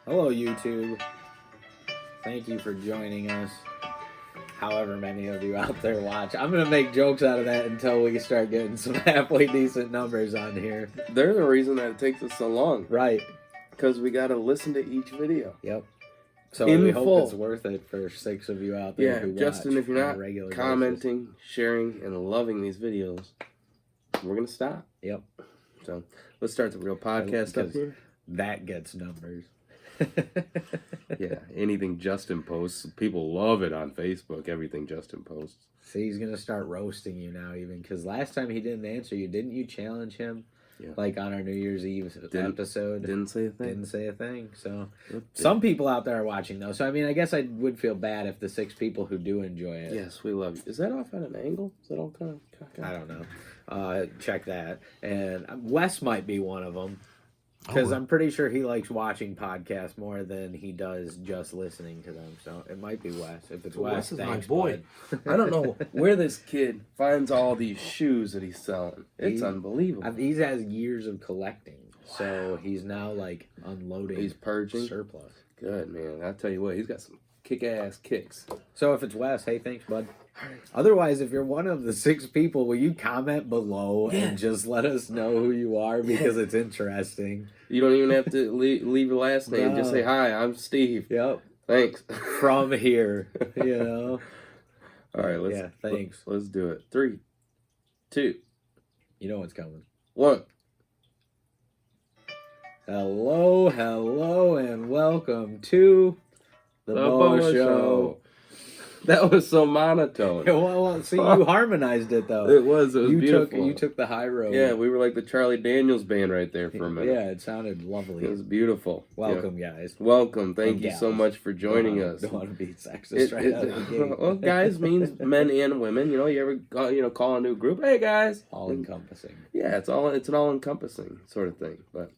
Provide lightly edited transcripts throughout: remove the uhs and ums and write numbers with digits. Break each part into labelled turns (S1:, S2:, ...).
S1: Hello, YouTube. Thank you for joining us. However many of you out there watch. I'm going to make jokes out of that until we start getting some halfway decent numbers on here.
S2: They're the reason that it takes us so long.
S1: Right.
S2: Because we got to listen to each video.
S1: Yep. So
S2: In
S1: we
S2: full.
S1: hope it's worth it for 6 of you out there who
S2: Justin,
S1: watch
S2: if you're
S1: on
S2: not
S1: a regular
S2: commenting, sharing, and loving these videos, we're going to stop.
S1: Yep.
S2: So let's start the real podcast up here.
S1: That gets numbers.
S2: Yeah, anything Justin posts, people love it on Facebook, everything Justin posts.
S1: See, he's going to start roasting you now even, because last time he didn't answer you. Didn't you challenge him?
S2: Yeah.
S1: Like on our New Year's Eve episode.
S2: Didn't say a thing.
S1: Didn't say a thing. So some people out there are watching though. So I mean, I guess I would feel bad if the 6 people who do enjoy it.
S2: Yes, we love you. Is that off at an angle? Is that all kind of?
S1: I don't know. Check that. And Wes might be one of them. Because I'm pretty sure he likes watching podcasts more than he does just listening to them. So it might be Wes. If it's Wes,
S3: is
S1: thanks,
S3: my boy.
S2: I don't know where this kid finds all these shoes that he's selling. It's unbelievable.
S1: He has years of collecting. Wow. So he's now like unloading.
S2: He's purging.
S1: Surplus.
S2: Good, man. I'll tell you what, he's got some kick-ass kicks.
S1: So if it's Wes, hey, thanks, bud. Otherwise, if you're one of the 6 people, will you comment below and just let us know who you are because it's interesting.
S2: You don't even have to leave your last name.
S1: No.
S2: Just say, hi, I'm Steve.
S1: Yep.
S2: Thanks.
S1: From here, you know.
S2: All right,
S1: thanks.
S2: Let's do it. 3, 2.
S1: You know what's coming.
S2: 1.
S1: Hello, and welcome to the BOWA Show.
S2: That was so monotone.
S1: Well, see, you harmonized it though.
S2: It was beautiful.
S1: You took the high road.
S2: Yeah, we were like the Charlie Daniels band right there for a minute.
S1: Yeah, it sounded lovely.
S2: It was beautiful.
S1: Welcome, guys.
S2: Welcome. Thank you so much for joining us.
S1: Don't want to be sexist right out of the gate.
S2: Well, guys means men and women. You know, you ever call a new group? Hey, guys.
S1: All encompassing.
S2: Yeah, it's an all encompassing sort of thing. But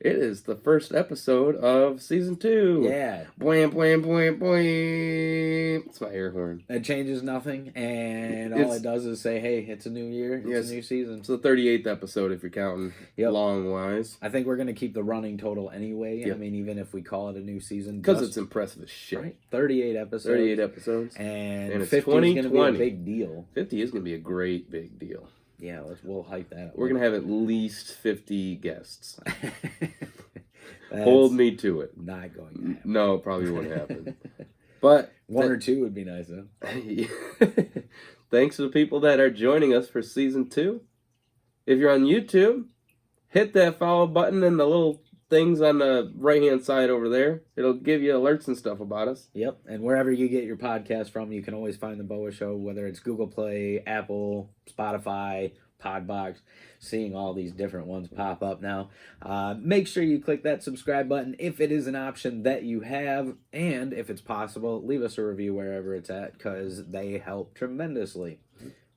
S2: it is the first episode of season 2.
S1: Yeah.
S2: Bwam, bwam, bwam, bwam. It's my air horn.
S1: It changes nothing, and all it does is say, hey, it's a new year, it's a new season.
S2: It's the 38th episode if you're counting long-wise.
S1: I think we're going to keep the running total anyway. Yep. I mean, even if we call it a new season.
S2: Because it's impressive as shit. Right?
S1: 38 episodes.
S2: 38 episodes.
S1: And 50 is going to be a big deal.
S2: 50 is going to be a great big deal.
S1: Yeah, we'll hype that up.
S2: We're going to have at least 50 guests. Hold me to it.
S1: Not going to happen.
S2: No, probably won't happen. But
S1: 1 or 2 would be nice, though.
S2: Thanks to the people that are joining us for season 2. If you're on YouTube, hit that follow button and the little things on the right-hand side over there. It'll give you alerts and stuff about us.
S1: Yep, and wherever you get your podcast from, you can always find the BOWA Show, whether it's Google Play, Apple, Spotify, Podbox. Seeing all these different ones pop up now. Make sure you click that subscribe button if it is an option that you have, and if it's possible, leave us a review wherever it's at, because they help tremendously.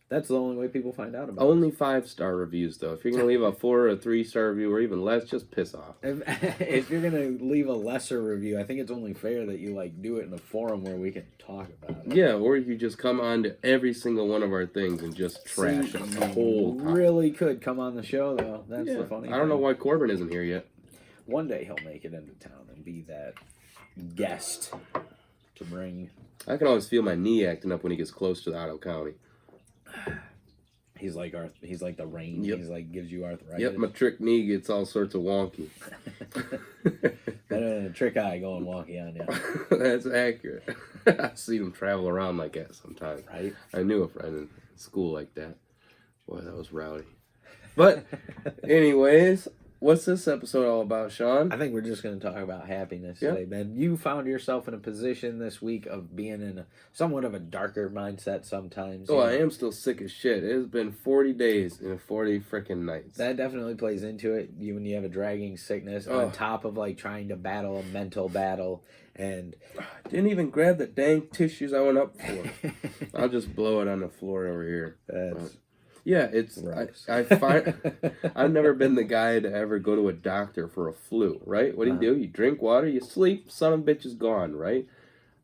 S1: That's the only way people find out about it.
S2: Only 5-star reviews, though. If you're going to leave a 4 or a 3-star review or even less, just piss off.
S1: If you're going to leave a lesser review, I think it's only fair that you do it in a forum where we can talk about it.
S2: Yeah, or you just come on to every single one of our things and just trash it the whole time.
S1: Really could come on the show, though. That's the funny thing.
S2: I don't know why Corbin isn't here yet.
S1: One day he'll make it into town and be that guest to bring.
S2: I can always feel my knee acting up when he gets close to the Ottawa County.
S1: He's like the rain.
S2: Yep.
S1: He's like gives you arthritis.
S2: Yep, my trick knee gets all sorts of wonky.
S1: Better than a trick eye going wonky on you.
S2: That's accurate. I see them travel around like that sometimes.
S1: Right.
S2: I knew a friend in school like that. Boy, that was rowdy. But anyways, what's this episode all about, Sean?
S1: I think we're just going to talk about happiness today, man. You found yourself in a position this week of being in somewhat of a darker mindset sometimes.
S2: Oh, I am still sick as shit. It has been 40 days and 40 freaking nights.
S1: That definitely plays into it. When you have a dragging sickness on top of trying to battle a mental battle. And
S2: didn't even grab the dang tissues I went up for. I'll just blow it on the floor over here. Yeah, it's I find I've never been the guy to ever go to a doctor for a flu, right? What do? You drink water, you sleep, son of a bitch is gone, right?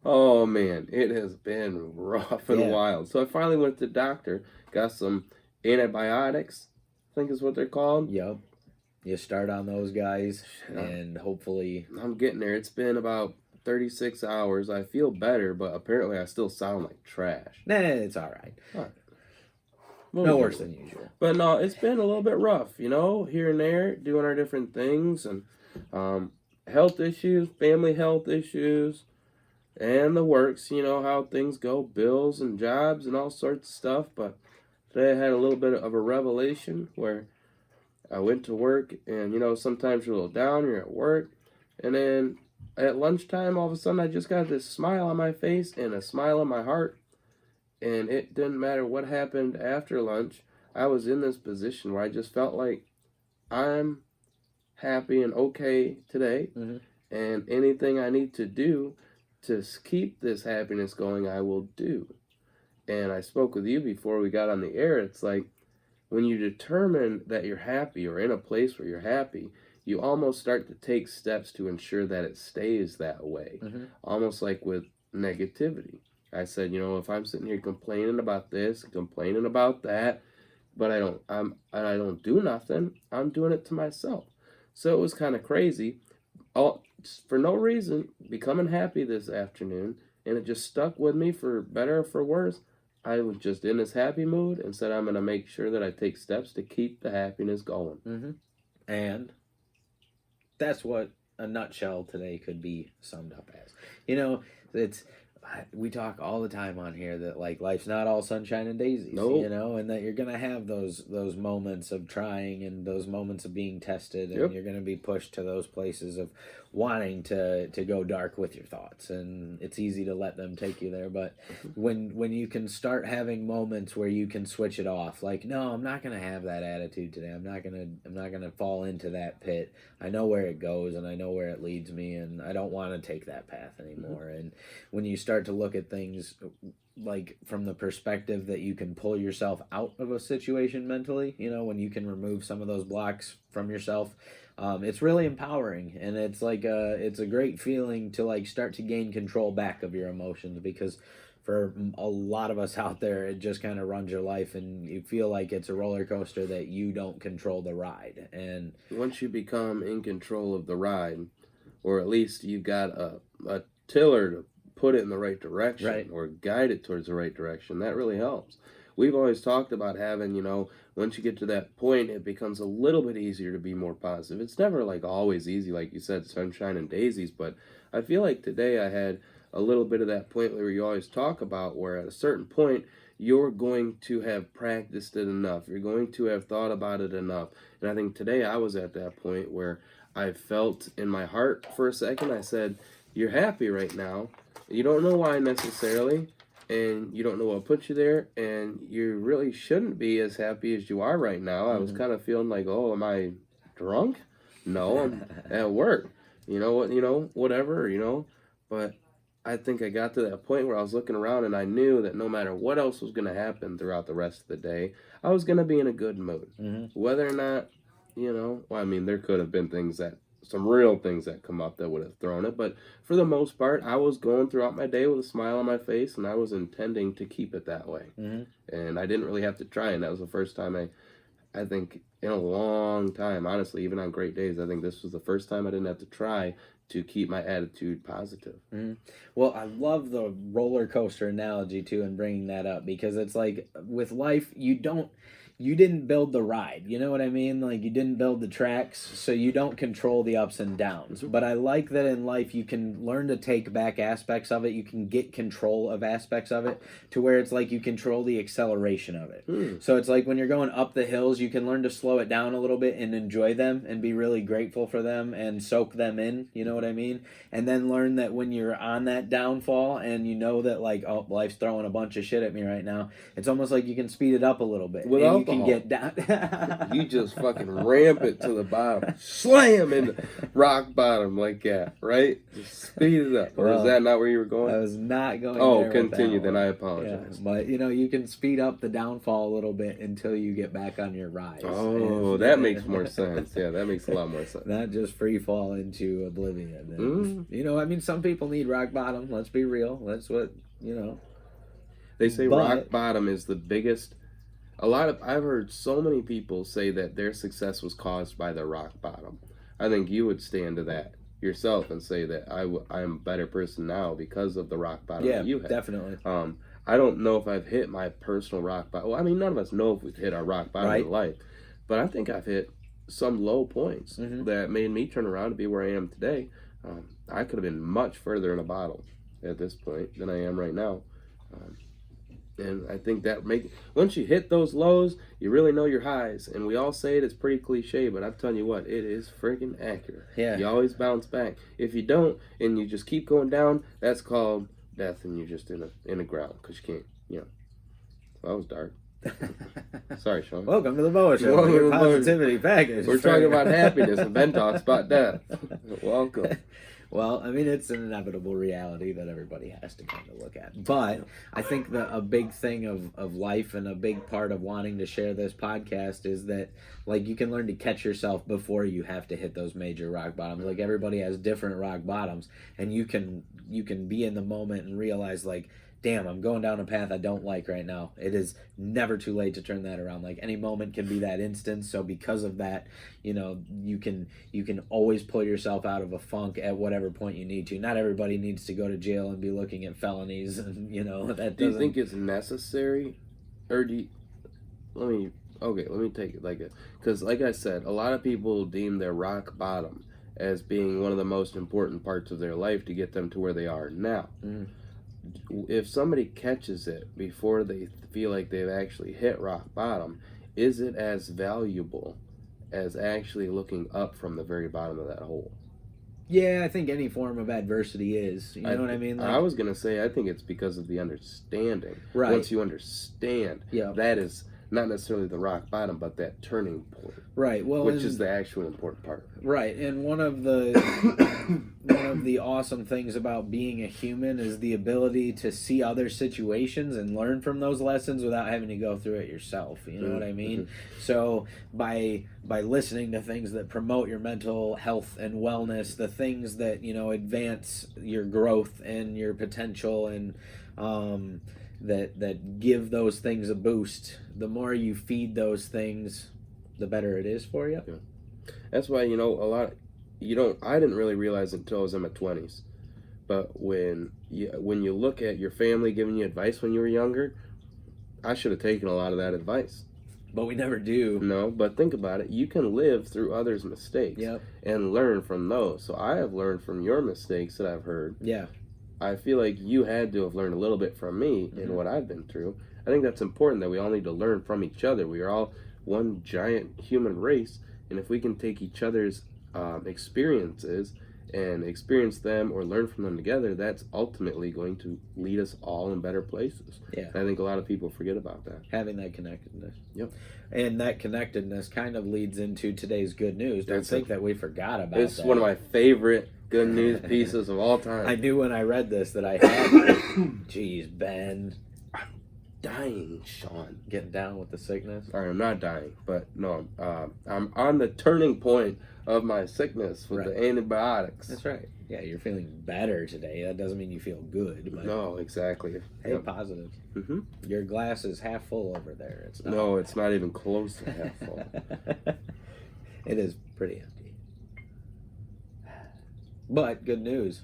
S2: Oh man, it has been rough and wild. So I finally went to the doctor, got some antibiotics, I think is what they're called.
S1: Yep. You start on those guys, and hopefully...
S2: I'm getting there. It's been about 36 hours. I feel better, but apparently I still sound like trash.
S1: Nah, it's all right.
S2: Well,
S1: no worse than usual.
S2: But no, it's been a little bit rough, you know, here and there, doing our different things, and health issues, family health issues, and the works, you know, how things go, bills and jobs and all sorts of stuff. But today I had a little bit of a revelation where I went to work, and, you know, sometimes you're a little down, you're at work, and then at lunchtime, all of a sudden, I just got this smile on my face and a smile on my heart, and it didn't matter what happened after lunch. I was in this position where I just felt like I'm happy and okay today, and anything I need to do to keep this happiness going, I will do. And I spoke with you before we got on the air. It's like when you determine that you're happy or in a place where you're happy, you almost start to take steps to ensure that it stays that way. Almost like with negativity. I said, you know, if I'm sitting here complaining about this, complaining about that, but I don't do nothing, I'm doing it to myself. So it was kind of crazy. All for no reason, becoming happy this afternoon, and it just stuck with me for better or for worse. I was just in this happy mood and said I'm going to make sure that I take steps to keep the happiness going.
S1: And that's what a nutshell today could be summed up as. You know, we talk all the time on here that like life's not all sunshine and daisies, you know, and that you're gonna have those moments of trying and those moments of being tested, and you're gonna be pushed to those places of wanting to go dark with your thoughts, and it's easy to let them take you there. But when you can start having moments where you can switch it off, like, no, I'm not gonna have that attitude today. I'm not gonna fall into that pit. I know where it goes and I know where it leads me, and I don't want to take that path anymore. And when you start to look at things like from the perspective that you can pull yourself out of a situation mentally, you know, when you can remove some of those blocks from yourself, it's really empowering, and it's like it's a great feeling to like start to gain control back of your emotions, because for a lot of us out there, it just kind of runs your life, and you feel like it's a roller coaster that you don't control the ride. And
S2: once you become in control of the ride, or at least you've got a tiller to put it in the right direction, or guide it towards the right direction, that really helps. We've always talked about having, you know, once you get to that point, it becomes a little bit easier to be more positive. It's never like always easy, like you said, sunshine and daisies, but I feel like today I had a little bit of that point where you always talk about, where at a certain point you're going to have practiced it enough, you're going to have thought about it enough. And I think today I was at that point where I felt in my heart for a second, I said, you're happy right now. You don't know why necessarily, and you don't know what put you there, and you really shouldn't be as happy as you are right now. I was kind of feeling like, oh, am I drunk? No, I'm at work. You know what? You know, whatever. You know, but I think I got to that point where I was looking around, and I knew that no matter what else was going to happen throughout the rest of the day, I was going to be in a good mood. Whether or not, you know, well, I mean, there could have been some real things that come up that would have thrown it, but for the most part, I was going throughout my day with a smile on my face, and I was intending to keep it that way. And I didn't really have to try, and that was the first time I think in a long time, honestly, even on great days, I think this was the first time I didn't have to try to keep my attitude positive.
S1: Well, I love the roller coaster analogy too, and bringing that up, because it's like with life, you didn't build the ride, you know what I mean? Like, you didn't build the tracks, so you don't control the ups and downs. But I like that in life you can learn to take back aspects of it. You can get control of aspects of it to where it's like you control the acceleration of it. So it's like when you're going up the hills, you can learn to slow it down a little bit and enjoy them and be really grateful for them and soak them in, you know what I mean? And then learn that when you're on that downfall and you know that, like, oh, life's throwing a bunch of shit at me right now, it's almost like you can speed it up a little bit.
S2: Without
S1: can get down.
S2: You just fucking ramp it to the bottom, slam into rock bottom like that, right? Just speed it up. Or is that not where you were going?
S1: I was not going.
S2: Oh, continue. Then I apologize.
S1: Yeah, but you know, you can speed up the downfall a little bit until you get back on your rise.
S2: Oh, that makes more sense. Yeah, that makes a lot more sense.
S1: Not just free fall into oblivion. And, you know, I mean, some people need rock bottom. Let's be real. That's what, you know.
S2: They say rock bottom is the biggest I've heard so many people say that their success was caused by the rock bottom. I think you would stand to that yourself and say that I am a better person now because of the rock bottom that you had.
S1: Definitely.
S2: I don't know if I've hit my personal rock bottom. Well, I mean, none of us know if we've hit our rock bottom in life, but I think I've hit some low points that made me turn around to be where I am today. I could have been much further in a bottle at this point than I am right now. And I think that once you hit those lows, you really know your highs. And we all say it's pretty cliche, but I'm telling you what, it is freaking accurate.
S1: Yeah.
S2: You always bounce back. If you don't, and you just keep going down, that's called death, and you're just in the ground because you can't, Well, that was dark. Sorry, Sean.
S1: Welcome to the BOWA Show. Your positivity package.
S2: We're talking about happiness, and Ben talks about death. Welcome.
S1: Well, I mean, it's an inevitable reality that everybody has to kind of look at. But I think that a big thing of life and a big part of wanting to share this podcast is that, like, you can learn to catch yourself before you have to hit those major rock bottoms. Like, everybody has different rock bottoms, and you can be in the moment and realize, like, damn, I'm going down a path I don't like right now. It is never too late to turn that around. Like, any moment can be that instance. So because of that, you can always pull yourself out of a funk at whatever point you need to. Not everybody needs to go to jail and be looking at felonies, and that.
S2: Do you think it's necessary, or let me take it because like I said, a lot of people deem their rock bottom as being one of the most important parts of their life to get them to where they are now. If somebody catches it before they feel like they've actually hit rock bottom, is it as valuable as actually looking up from the very bottom of that hole?
S1: Yeah, I think any form of adversity is. You know what I mean?
S2: I was going to say, I think it's because of the understanding.
S1: Right.
S2: Once you understand, that is not necessarily the rock bottom, but that turning point.
S1: Right. Well,
S2: which is the actual important part.
S1: Right. And one of the awesome things about being a human is the ability to see other situations and learn from those lessons without having to go through it yourself. You know what I mean? So by listening to things that promote your mental health and wellness, the things that, advance your growth and your potential and that give those things a boost, the more you feed those things, the better it is for you.
S2: Yeah. That's why, I didn't really realize it until I was in my 20s. But when you look at your family giving you advice when you were younger, I should have taken a lot of that advice.
S1: But we never do.
S2: No, but think about it. You can live through others' mistakes and learn from those. So I have learned from your mistakes that I've heard.
S1: Yeah.
S2: I feel like you had to have learned a little bit from me and what I've been through. I think that's important, that we all need to learn from each other. We are all one giant human race, and if we can take each other's experiences and experience them or learn from them together, that's ultimately going to lead us all in better places.
S1: Yeah.
S2: And I think a lot of people forget about that.
S1: Having that connectedness.
S2: Yep.
S1: And that connectedness kind of leads into today's good news. Don't think that we forgot about
S2: It's
S1: that.
S2: one of my favorite good news pieces of all time.
S1: I knew when I read this that I had Jeez, Ben.
S2: I'm dying, Sean.
S1: Getting down with the sickness?
S2: Sorry, I'm not dying, but no, I'm on the turning point of my sickness with the antibiotics.
S1: That's right. Yeah, you're feeling better today. That doesn't mean you feel good. But
S2: no, exactly.
S1: Hey, positive. Your glass is half full over there. It's not.
S2: No, it's not even close to half full.
S1: It is pretty empty. But good news,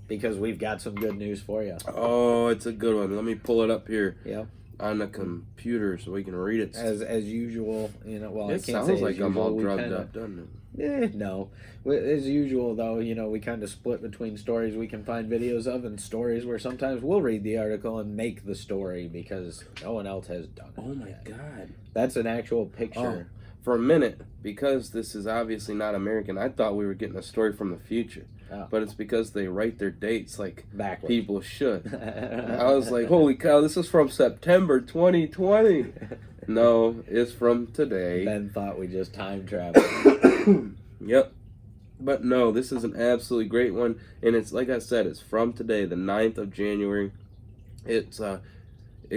S1: because we've got some good news for you.
S2: Oh, it's a good one. Let me pull it up here.
S1: Yep.
S2: On the computer so we can read it.
S1: As usual, well,
S2: it sounds like I'm all drugged up, doesn't it?
S1: No. As usual, though, we kind of split between stories we can find videos of and stories where sometimes we'll read the article and make the story because no one else has done it.
S2: Oh my God.
S1: That's an actual picture.
S2: Oh, for a minute, because this is obviously not American, I thought we were getting a story from the future. Oh. But it's because they write their dates like backwards. People should. I was like, holy cow, this is from September 2020. No, it's from today.
S1: Ben thought we just time traveled.
S2: Yep. But no, this is an absolutely great one. And it's, like I said, it's from today, the 9th of January. It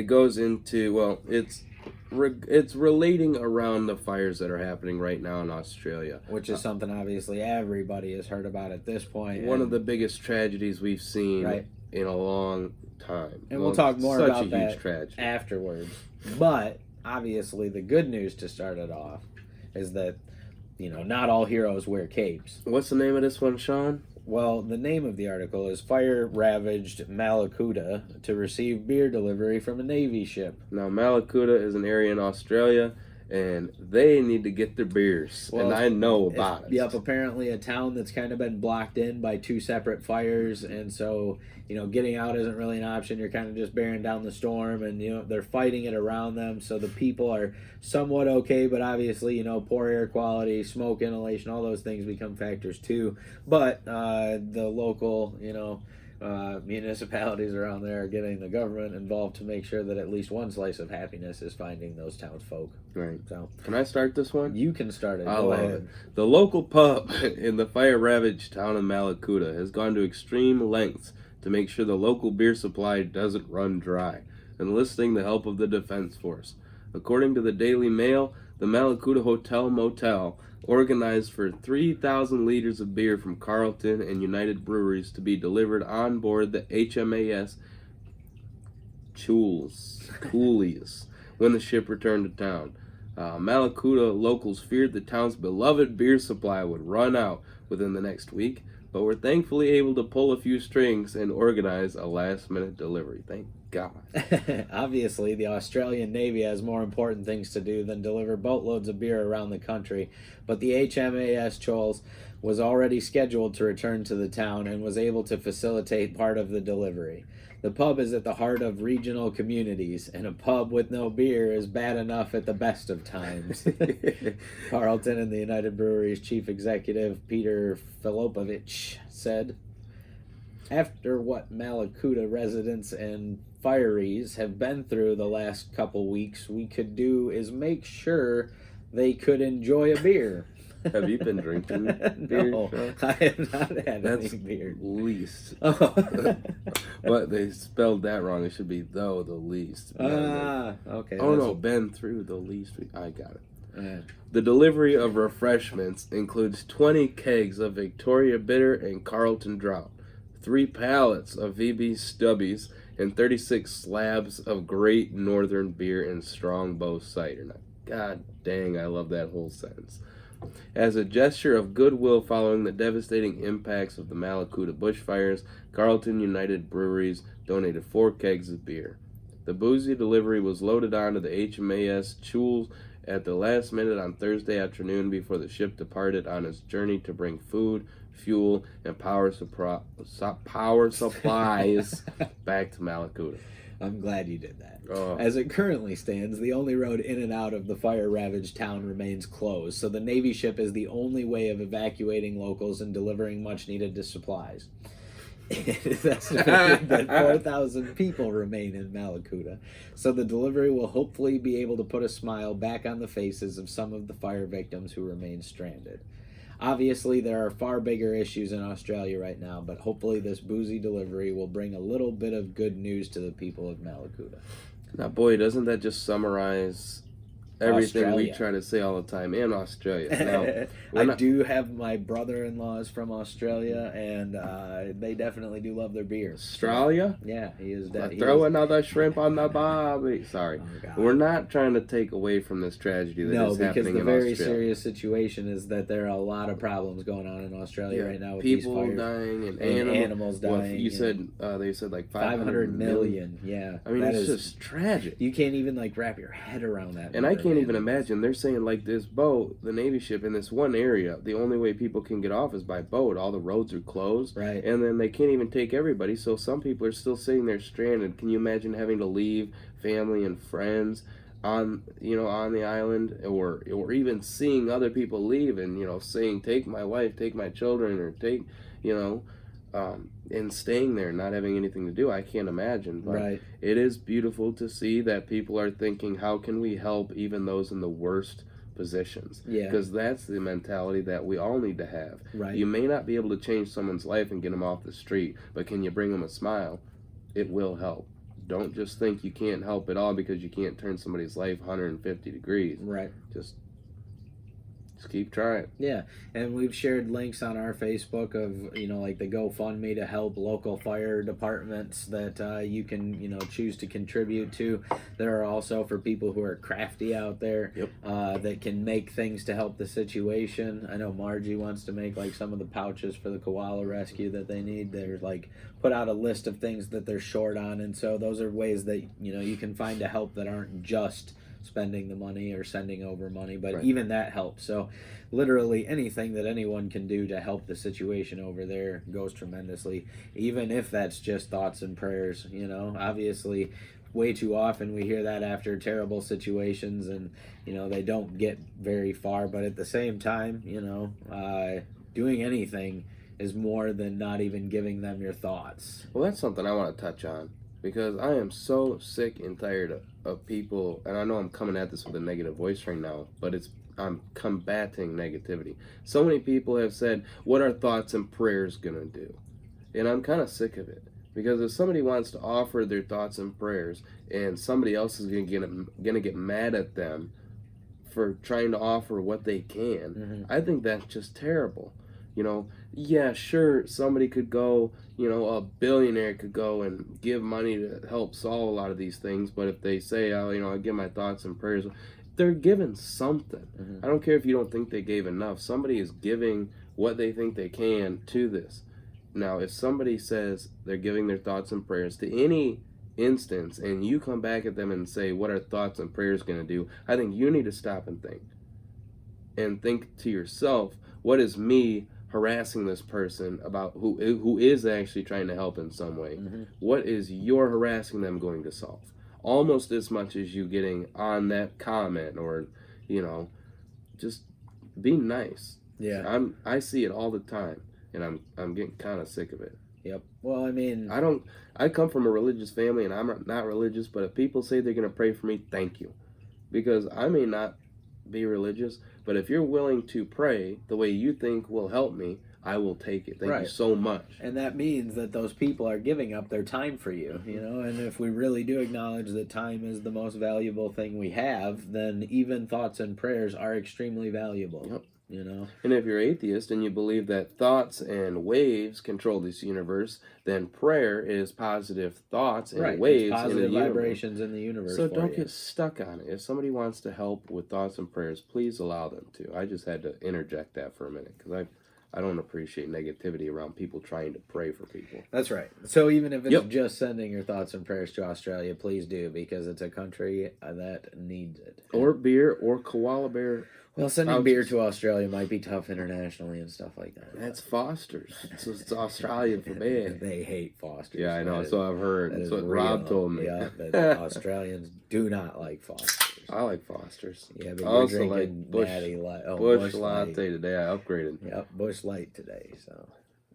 S2: goes into, it's relating around the fires that are happening right now in Australia.
S1: Which is something obviously everybody has heard about at this point.
S2: One of the biggest tragedies we've seen in a long time.
S1: And we'll talk more about that afterwards. But obviously the good news to start it off is that, not all heroes wear capes.
S2: What's the name of this one, Sean?
S1: Well, the name of the article is Fire-Ravaged Malakuta to Receive Beer Delivery from a Navy Ship.
S2: Now, Malakuta is an area in Australia, and they need to get their beers, and I know about it.
S1: Yep, apparently a town that's kind of been blocked in by two separate fires, and so, getting out isn't really an option. You're kind of just bearing down the storm, and, they're fighting it around them, so the people are somewhat okay, but obviously, poor air quality, smoke inhalation, all those things become factors too. But the local, municipalities around there are getting the government involved to make sure that at least one slice of happiness is finding those townsfolk.
S2: Right.
S1: So,
S2: can I start this one?
S1: You can start it.
S2: Go ahead. The local pub in the fire-ravaged town of Malakuta has gone to extreme lengths to make sure the local beer supply doesn't run dry, enlisting the help of the Defense Force. According to the Daily Mail, the Malakuta Hotel Motel organized for 3,000 liters of beer from Carlton and United Breweries to be delivered on board the HMAS Coolies when the ship returned to town. Malakuta locals feared the town's beloved beer supply would run out within the next week, but were thankfully able to pull a few strings and organize a last-minute delivery. Thank God.
S1: Obviously, the Australian Navy has more important things to do than deliver boatloads of beer around the country, but the HMAS Choles was already scheduled to return to the town and was able to facilitate part of the delivery. The pub is at the heart of regional communities, and a pub with no beer is bad enough at the best of times. Carlton and the United Breweries chief executive Peter Filipovich said, "After what Malakuta residents and fireys have been through the last couple weeks, we could do is make sure they could enjoy a beer."
S2: Have you been drinking beer?
S1: No, I have not had
S2: That's
S1: any beer.
S2: Least.
S1: Oh.
S2: But they spelled that wrong. It should be the least.
S1: Okay.
S2: Oh no, been through the least. I got it.
S1: Uh,
S2: The delivery of refreshments includes 20 kegs of Victoria Bitter and Carlton Drought, 3 pallets of VB Stubbies, and 36 slabs of Great Northern Beer and Strongbow Cider. Now, God dang, I love that whole sentence. As a gesture of goodwill following the devastating impacts of the Malakuta bushfires, Carlton United Breweries donated 4 kegs of beer. The boozy delivery was loaded onto the HMAS Choles at the last minute on Thursday afternoon before the ship departed on its journey to bring food, fuel, and power supplies back to Malakuta.
S1: I'm glad you did that.
S2: Oh.
S1: As it currently stands, the only road in and out of the fire-ravaged town remains closed, so the Navy ship is the only way of evacuating locals and delivering much-needed supplies. It is estimated that 4,000 people remain in Malakuta, so the delivery will hopefully be able to put a smile back on the faces of some of the fire victims who remain stranded. Obviously, there are far bigger issues in Australia right now, but hopefully this boozy delivery will bring a little bit of good news to the people of Malakuta.
S2: Now, boy, doesn't that just summarize everything
S1: Australia.
S2: we try to say all the time in Australia? Now,
S1: I do have my brother-in-laws from Australia, and they definitely do love their beer.
S2: Australia?
S1: Yeah, he is.
S2: Throw another shrimp on the barbie. Sorry.
S1: Oh,
S2: We're not trying to take away from this tragedy that is happening in Australia.
S1: No, because the very serious situation is that there are a lot of problems going on in Australia right now with
S2: people
S1: these fires.
S2: Dying and
S1: animals dying.
S2: You said they said like
S1: 500 million. Yeah,
S2: I mean, it's just tragic.
S1: You can't even wrap your head around that.
S2: And I can't even imagine. They're saying like this boat, the Navy ship in this one area, the only way people can get off is by boat. All the roads are closed,
S1: right?
S2: And then they can't even take everybody. So some people are still sitting there stranded. Can you imagine having to leave family and friends on the island, or even seeing other people leave and saying, take my wife, take my children, or take and staying there, not having anything to do. I can't imagine. But
S1: right.
S2: It is beautiful to see that people are thinking, how can we help even those in the worst positions?
S1: Yeah.
S2: Because that's the mentality that we all need to have.
S1: Right.
S2: You may not be able to change someone's life and get them off the street, but can you bring them a smile? It will help. Don't just think you can't help at all because you can't turn somebody's life 150 degrees.
S1: Right.
S2: Just Just keep trying.
S1: Yeah, and we've shared links on our Facebook of, like the GoFundMe to help local fire departments that you can, choose to contribute to. There are also for people who are crafty out there that can make things to help the situation. I know Margie wants to make like some of the pouches for the koala rescue that they need. They're like put out a list of things that they're short on, and so those are ways that, you can find to help that aren't just spending the money or sending over money, but even that helps. So literally anything that anyone can do to help the situation over there goes tremendously, even if that's just thoughts and prayers. Obviously way too often we hear that after terrible situations, and they don't get very far, but at the same time, doing anything is more than not even giving them your thoughts.
S2: Well, that's something I want to touch on, because I am so sick and tired of people, and I know I'm coming at this with a negative voice right now, but I'm combating negativity. So many people have said, what are thoughts and prayers going to do? And I'm kind of sick of it, because if somebody wants to offer their thoughts and prayers and somebody else is going to get mad at them for trying to offer what they can, I think that's just terrible. Yeah, sure, somebody could go, a billionaire could go and give money to help solve a lot of these things, but if they say, I give my thoughts and prayers, they're giving something. I don't care if you don't think they gave enough. Somebody is giving what they think they can to this. Now, if somebody says they're giving their thoughts and prayers to any instance, and you come back at them and say, what are thoughts and prayers going to do? I think you need to stop and think to yourself, what is me harassing this person about who is actually trying to help in some way? What is your harassing them going to solve? Almost as much as you getting on that comment, or just be nice.
S1: Yeah,
S2: I see it all the time, and I'm getting kind of sick of it.
S1: Yep. Well, I mean,
S2: I come from a religious family, and I'm not religious, but if people say they're going to pray for me, thank you, because I may not be religious, but if you're willing to pray the way you think will help me, I will take it. Thank you so much.
S1: And that means that those people are giving up their time for you, and if we really do acknowledge that time is the most valuable thing we have, then even thoughts and prayers are extremely valuable.
S2: And if you're atheist and you believe that thoughts and waves control this universe, then prayer is positive thoughts and waves,
S1: it's positive
S2: in the
S1: vibrations in the universe.
S2: So don't get stuck on it. If somebody wants to help with thoughts and prayers, please allow them to. I just had to interject that for a minute, because I don't appreciate negativity around people trying to pray for people.
S1: That's right. So even if it's just sending your thoughts and prayers to Australia, please do, because it's a country that needs it.
S2: Or beer, or koala bear.
S1: Well, sending beer to Australia might be tough internationally and stuff like that.
S2: That's Foster's. It's Australian for bad.
S1: They hate Foster's.
S2: Yeah, I know. So I've heard. That's what Rob told me.
S1: Yeah, that Australians do not like Foster's.
S2: I like Foster's.
S1: Yeah, but
S2: I
S1: you're
S2: also
S1: drinking
S2: like Bush
S1: Bush
S2: Latte today. I upgraded.
S1: Yep, Bush Light today. So,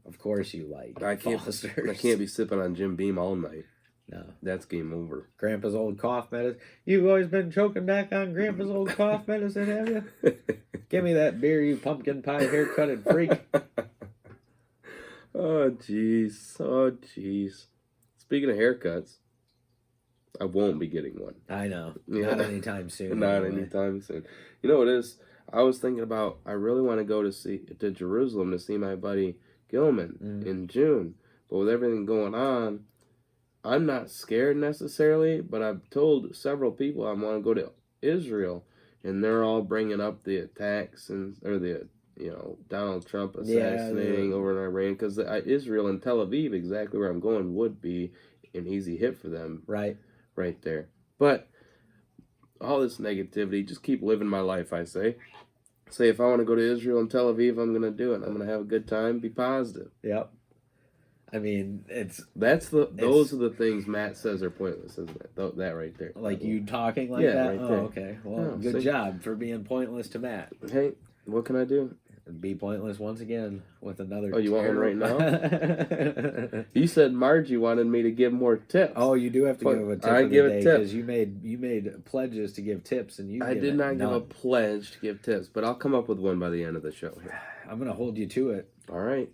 S1: of course you like Foster's.
S2: I can't be sipping on Jim Beam all night.
S1: No.
S2: That's game over.
S1: Grandpa's old cough medicine. You've always been choking back on Grandpa's old cough medicine, have you? Give me that beer, you pumpkin pie haircutted freak.
S2: Oh, jeez. Speaking of haircuts, I won't be getting one.
S1: I know. Not anytime soon.
S2: Not anytime soon. You know what it is? I was thinking about, I really want to go to Jerusalem to see my buddy Gilman in June. But with everything going on, I'm not scared necessarily, but I've told several people I want to go to Israel, and they're all bringing up the attacks or the Donald Trump assassinating over in Iran, because Israel and Tel Aviv, exactly where I'm going, would be an easy hit for them. Right there. But all this negativity, just keep living my life, I say. Say if I want to go to Israel and Tel Aviv, I'm going to do it. I'm going to have a good time. Be positive.
S1: Yep. I mean,
S2: those are the things Matt says are pointless, isn't it? That right there.
S1: Like you talking like that?
S2: Right there.
S1: Oh, okay. Well, good job for being pointless to Matt.
S2: Hey, what can I do?
S1: Be pointless once again with another.
S2: Oh, you want one right now? You said Margie wanted me to give more tips.
S1: Oh, you do have to give a tip. I give a tip because you made pledges to give tips, and
S2: I did not give a pledge to give tips, but I'll come up with one by the end of the show here.
S1: I'm gonna hold you to it.
S2: All right.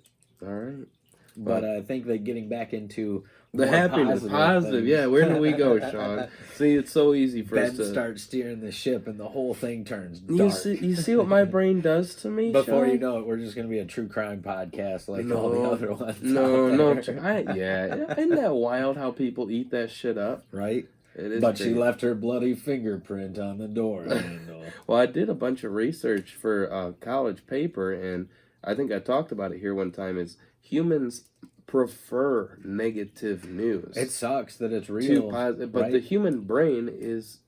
S1: But I think that getting back into
S2: the happiness, positive. Yeah, where do we go, Sean? See, it's so easy for us to
S1: start steering the ship, and the whole thing turns dark.
S2: You see what my brain does to me,
S1: Before
S2: Sean?
S1: you know it, we're just going to be a true crime podcast like all the other ones.
S2: No. Yeah, isn't that wild how people eat that shit up?
S1: Right?
S2: It is.
S1: But she left her bloody fingerprint on the door.
S2: Well, I did a bunch of research for a college paper, and I think I talked about it here one time. Is humans prefer negative news?
S1: It sucks that it's real,
S2: but the human brain is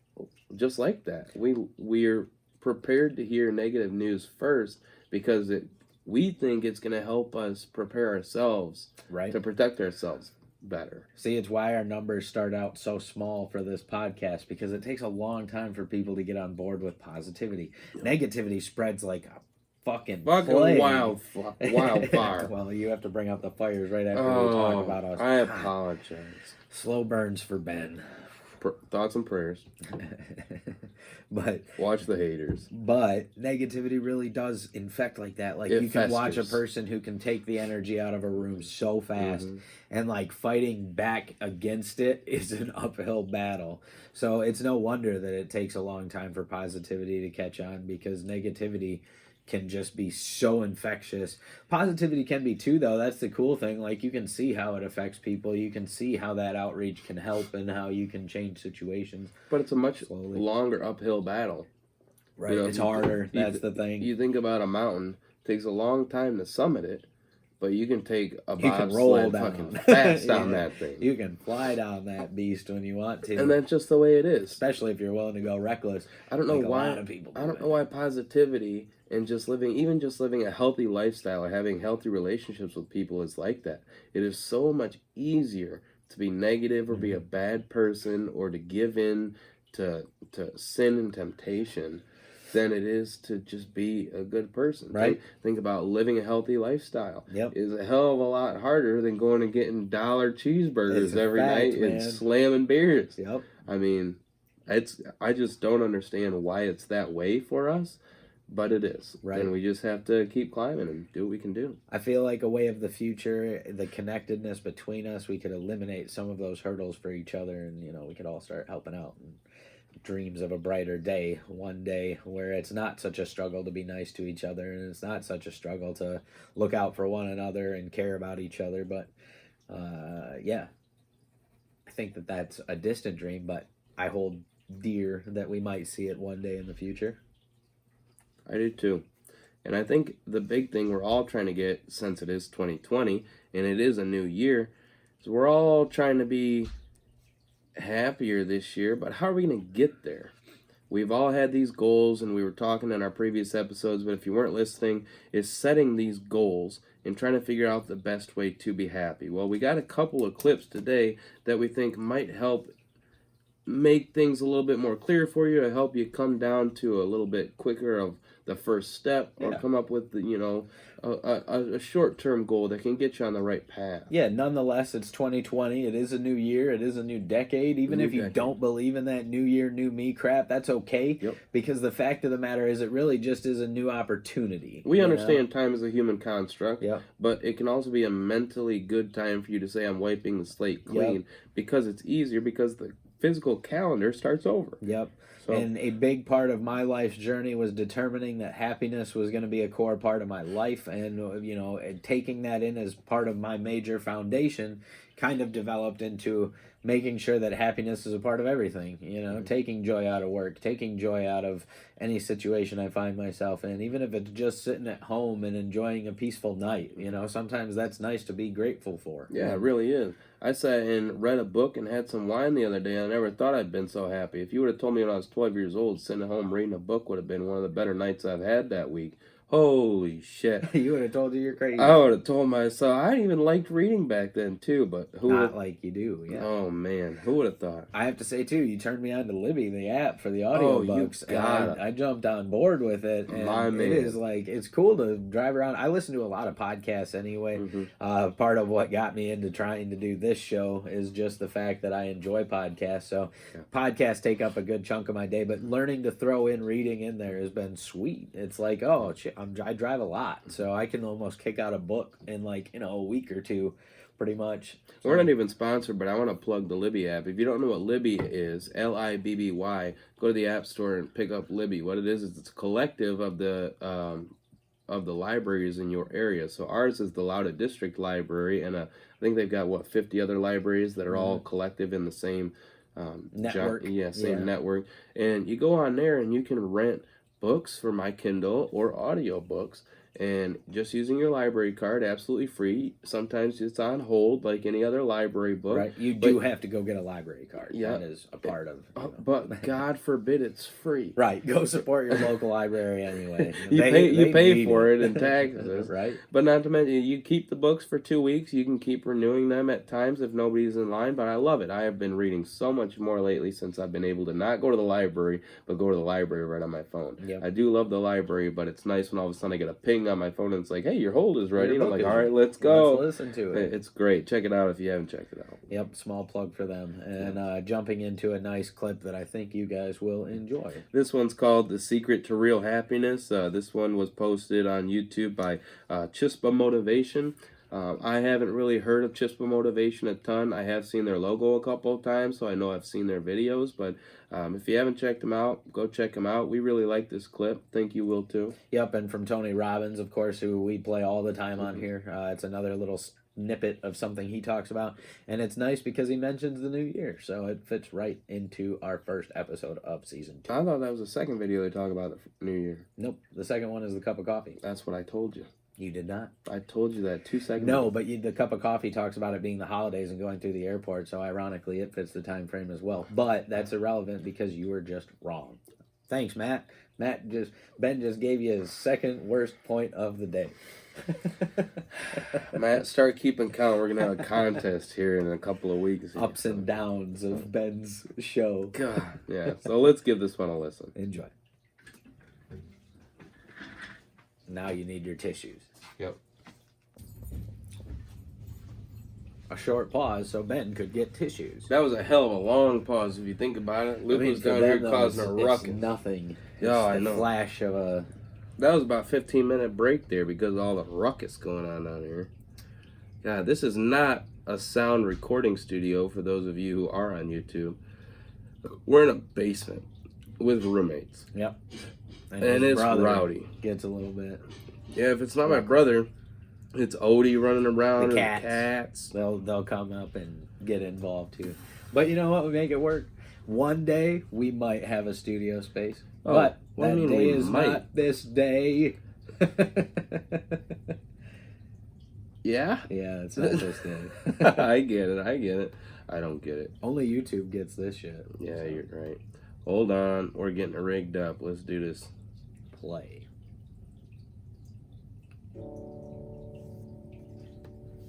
S2: just like that. We're prepared to hear negative news first because we think it's going to help us prepare ourselves to protect ourselves better.
S1: See, it's why our numbers start out so small for this podcast, because it takes a long time for people to get on board with positivity. Negativity spreads like a fucking wildfire. Well, you have to bring up the fires right after we talk about us.
S2: I apologize.
S1: Slow burns for Ben.
S2: Thoughts and prayers.
S1: But
S2: watch the haters.
S1: But negativity really does infect like that. Like, you can watch a person who can take the energy out of a room so fast, and like fighting back against it is an uphill battle. So it's no wonder that it takes a long time for positivity to catch on, because negativity can just be so infectious. Positivity can be too, though. That's the cool thing. Like, you can see how it affects people. You can see how that outreach can help and how you can change situations.
S2: But it's a much longer uphill battle.
S1: Right. You know, it's harder. That's the thing.
S2: You think about a mountain. It takes a long time to summit it, but you can take a bobsled fucking fast down that thing.
S1: You can fly down that beast when you want to.
S2: And that's just the way it is.
S1: Especially if you're willing to go reckless.
S2: I don't know why. I don't know why positivity and just living a healthy lifestyle or having healthy relationships with people is like that. It is so much easier to be negative or be a bad person or to give in to sin and temptation than it is to just be a good person.
S1: Right.
S2: Think about living a healthy lifestyle.
S1: Yep.
S2: Is a hell of a lot harder than going and getting dollar cheeseburgers every night and slamming beers.
S1: Yep.
S2: I mean, I just don't understand why it's that way for us, but it is.
S1: Right.
S2: And we just have to keep climbing and do what we can do.
S1: I feel like a way of the future, the connectedness between us, we could eliminate some of those hurdles for each other, and we could all start helping out. And dreams of a brighter day, one day where it's not such a struggle to be nice to each other, and it's not such a struggle to look out for one another and care about each other. But I think that that's a distant dream, but I hold dear that we might see it one day in the future.
S2: I do too. And I think the big thing we're all trying to get, since it is 2020 and it is a new year, is we're all trying to be happier this year. But how are we going to get there? We've all had these goals, and we were talking in our previous episodes, but if you weren't listening, is setting these goals and trying to figure out the best way to be happy. Well, we got a couple of clips today that we think might help make things a little bit more clear for you, to help you come down to a little bit quicker of the first step, or come up with a short-term goal that can get you on the right path.
S1: Yeah, nonetheless, it's 2020. It is a new year. It is a new decade. Even if you don't believe in that new year, new me crap, that's okay.
S2: Yep.
S1: Because the fact of the matter is, it really just is a new opportunity.
S2: We understand time is a human construct,
S1: yep,
S2: but it can also be a mentally good time for you to say, I'm wiping the slate clean, because it's easier, because the physical calendar starts over.
S1: Yep. And a big part of my life's journey was determining that happiness was going to be a core part of my life, and taking that in as part of my major foundation kind of developed into making sure that happiness is a part of everything, taking joy out of work, taking joy out of any situation I find myself in, even if it's just sitting at home and enjoying a peaceful night. Sometimes that's nice to be grateful for.
S2: Yeah, it really is. I sat and read a book and had some wine the other day, and I never thought I'd been so happy. If you would have told me when I was 12 years old, sitting at home reading a book would have been one of the better nights I've had that week. Holy shit.
S1: You would have told you you're crazy.
S2: I would have told myself. I even liked reading back then, too, but
S1: like you do, yeah.
S2: Oh, man. Who would have thought?
S1: I have to say, too, you turned me on to Libby, the app for the audiobooks. And I jumped on board with it. And it is it's cool to drive around. I listen to a lot of podcasts anyway. Mm-hmm. Part of what got me into trying to do this show is just the fact that I enjoy podcasts. So podcasts take up a good chunk of my day, but learning to throw in reading in there has been sweet. It's like, oh, shit. I drive a lot, so I can almost kick out a book in like a week or two, pretty much. So,
S2: we're not even sponsored, but I want to plug the Libby app. If you don't know what Libby is, Libby, go to the App Store and pick up Libby. What it is it's a collective of the libraries in your area. So ours is the Louda District Library, and I think they've got 50 other libraries that are all collective in the same
S1: network.
S2: Network. And you go on there and you can rent books for my Kindle or audio books, and just using your library card, absolutely free. Sometimes it's on hold like any other library book.
S1: Right, you do have to go get a library card.
S2: Yeah,
S1: that is a part of.
S2: But God forbid it's free.
S1: Right, go support your local library anyway.
S2: You pay for it in taxes,
S1: right?
S2: But not to mention, you keep the books for 2 weeks. You can keep renewing them at times if nobody's in line. But I love it. I have been reading so much more lately since I've been able to not go to the library, but go to the library right on my phone.
S1: Yep.
S2: I do love the library, but it's nice when all of a sudden I get a ping on my phone and it's like, hey, your hold is ready. And I'm like, all right, let's go.
S1: Let's listen to it.
S2: It's great. Check it out if you haven't checked it out.
S1: Yep, small plug for them. And jumping into a nice clip that I think you guys will enjoy.
S2: This one's called The Secret to Real Happiness. This one was posted on YouTube by Chispa Motivation. I haven't really heard of Chispa Motivation a ton. I have seen their logo a couple of times, so I know I've seen their videos. But if you haven't checked them out, go check them out. We really like this clip. Think you will too.
S1: Yep, and from Tony Robbins, of course, who we play all the time on here. It's another little snippet of something he talks about, and it's nice because he mentions the new year, so it fits right into our first episode of season 2.
S2: I thought that was the second video they talk about the new year.
S1: Nope, the second one is the cup of coffee.
S2: That's what I told you.
S1: You did not.
S2: I told you that 2 seconds
S1: No,
S2: ago.
S1: but the cup of coffee talks about it being the holidays and going through the airport, so ironically it fits the time frame as well. But that's irrelevant because you were just wrong. Thanks, Matt. Ben just gave you his second worst point of the day.
S2: Matt, start keeping count. We're gonna have a contest here in a couple of weeks.
S1: Ups and downs of Ben's show.
S2: God, yeah. So let's give this one a listen.
S1: Enjoy. Now you need your tissues.
S2: Yep.
S1: A short pause so Ben could get tissues.
S2: That was a hell of a long pause if you think about it. Luke was down here causing a ruckus.
S1: It's nothing.
S2: Yeah,
S1: It's
S2: I know.
S1: Flash of a.
S2: That was about a 15-minute break there because of all the ruckus going on down here. God, this is not a sound recording studio for those of you who are on YouTube. We're in a basement with roommates.
S1: Yep.
S2: And it's rowdy.
S1: Gets a little bit.
S2: Yeah, if it's not my brother, it's Odie running around.
S1: The
S2: and
S1: cats. They'll come up and get involved too. But you know what would make it work? One day we might have a studio space.
S2: Oh,
S1: but
S2: what do
S1: that
S2: you mean
S1: day
S2: we
S1: is
S2: might?
S1: not this day.
S2: Yeah?
S1: Yeah, it's not this day.
S2: I get it. I don't get it.
S1: Only YouTube gets this shit.
S2: Yeah, you're right. Hold on. We're getting it rigged up. Let's do this.
S1: Play.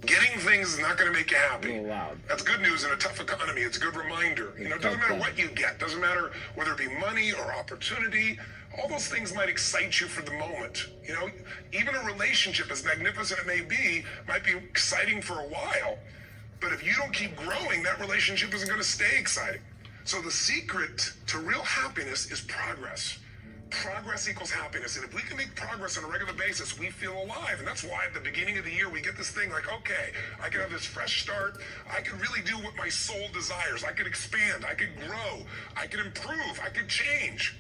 S3: Getting things is not going to make you
S1: A
S3: happy.
S1: little loud.
S3: That's good news in a tough economy. It's a good reminder. You know, it doesn't matter what you get. Doesn't matter whether it be money or opportunity. All those things might excite you for the moment. You know, even a relationship, as magnificent it may be, might be exciting for a while. But if you don't keep growing, that relationship isn't going to stay exciting. So the secret to real happiness is progress. Progress equals happiness. And if we can make progress on a regular basis, we feel alive. And that's why at the beginning of the year, we get this thing like, okay, I can have this fresh start. I can really do what my soul desires. I could expand. I could grow. I could improve. I could change.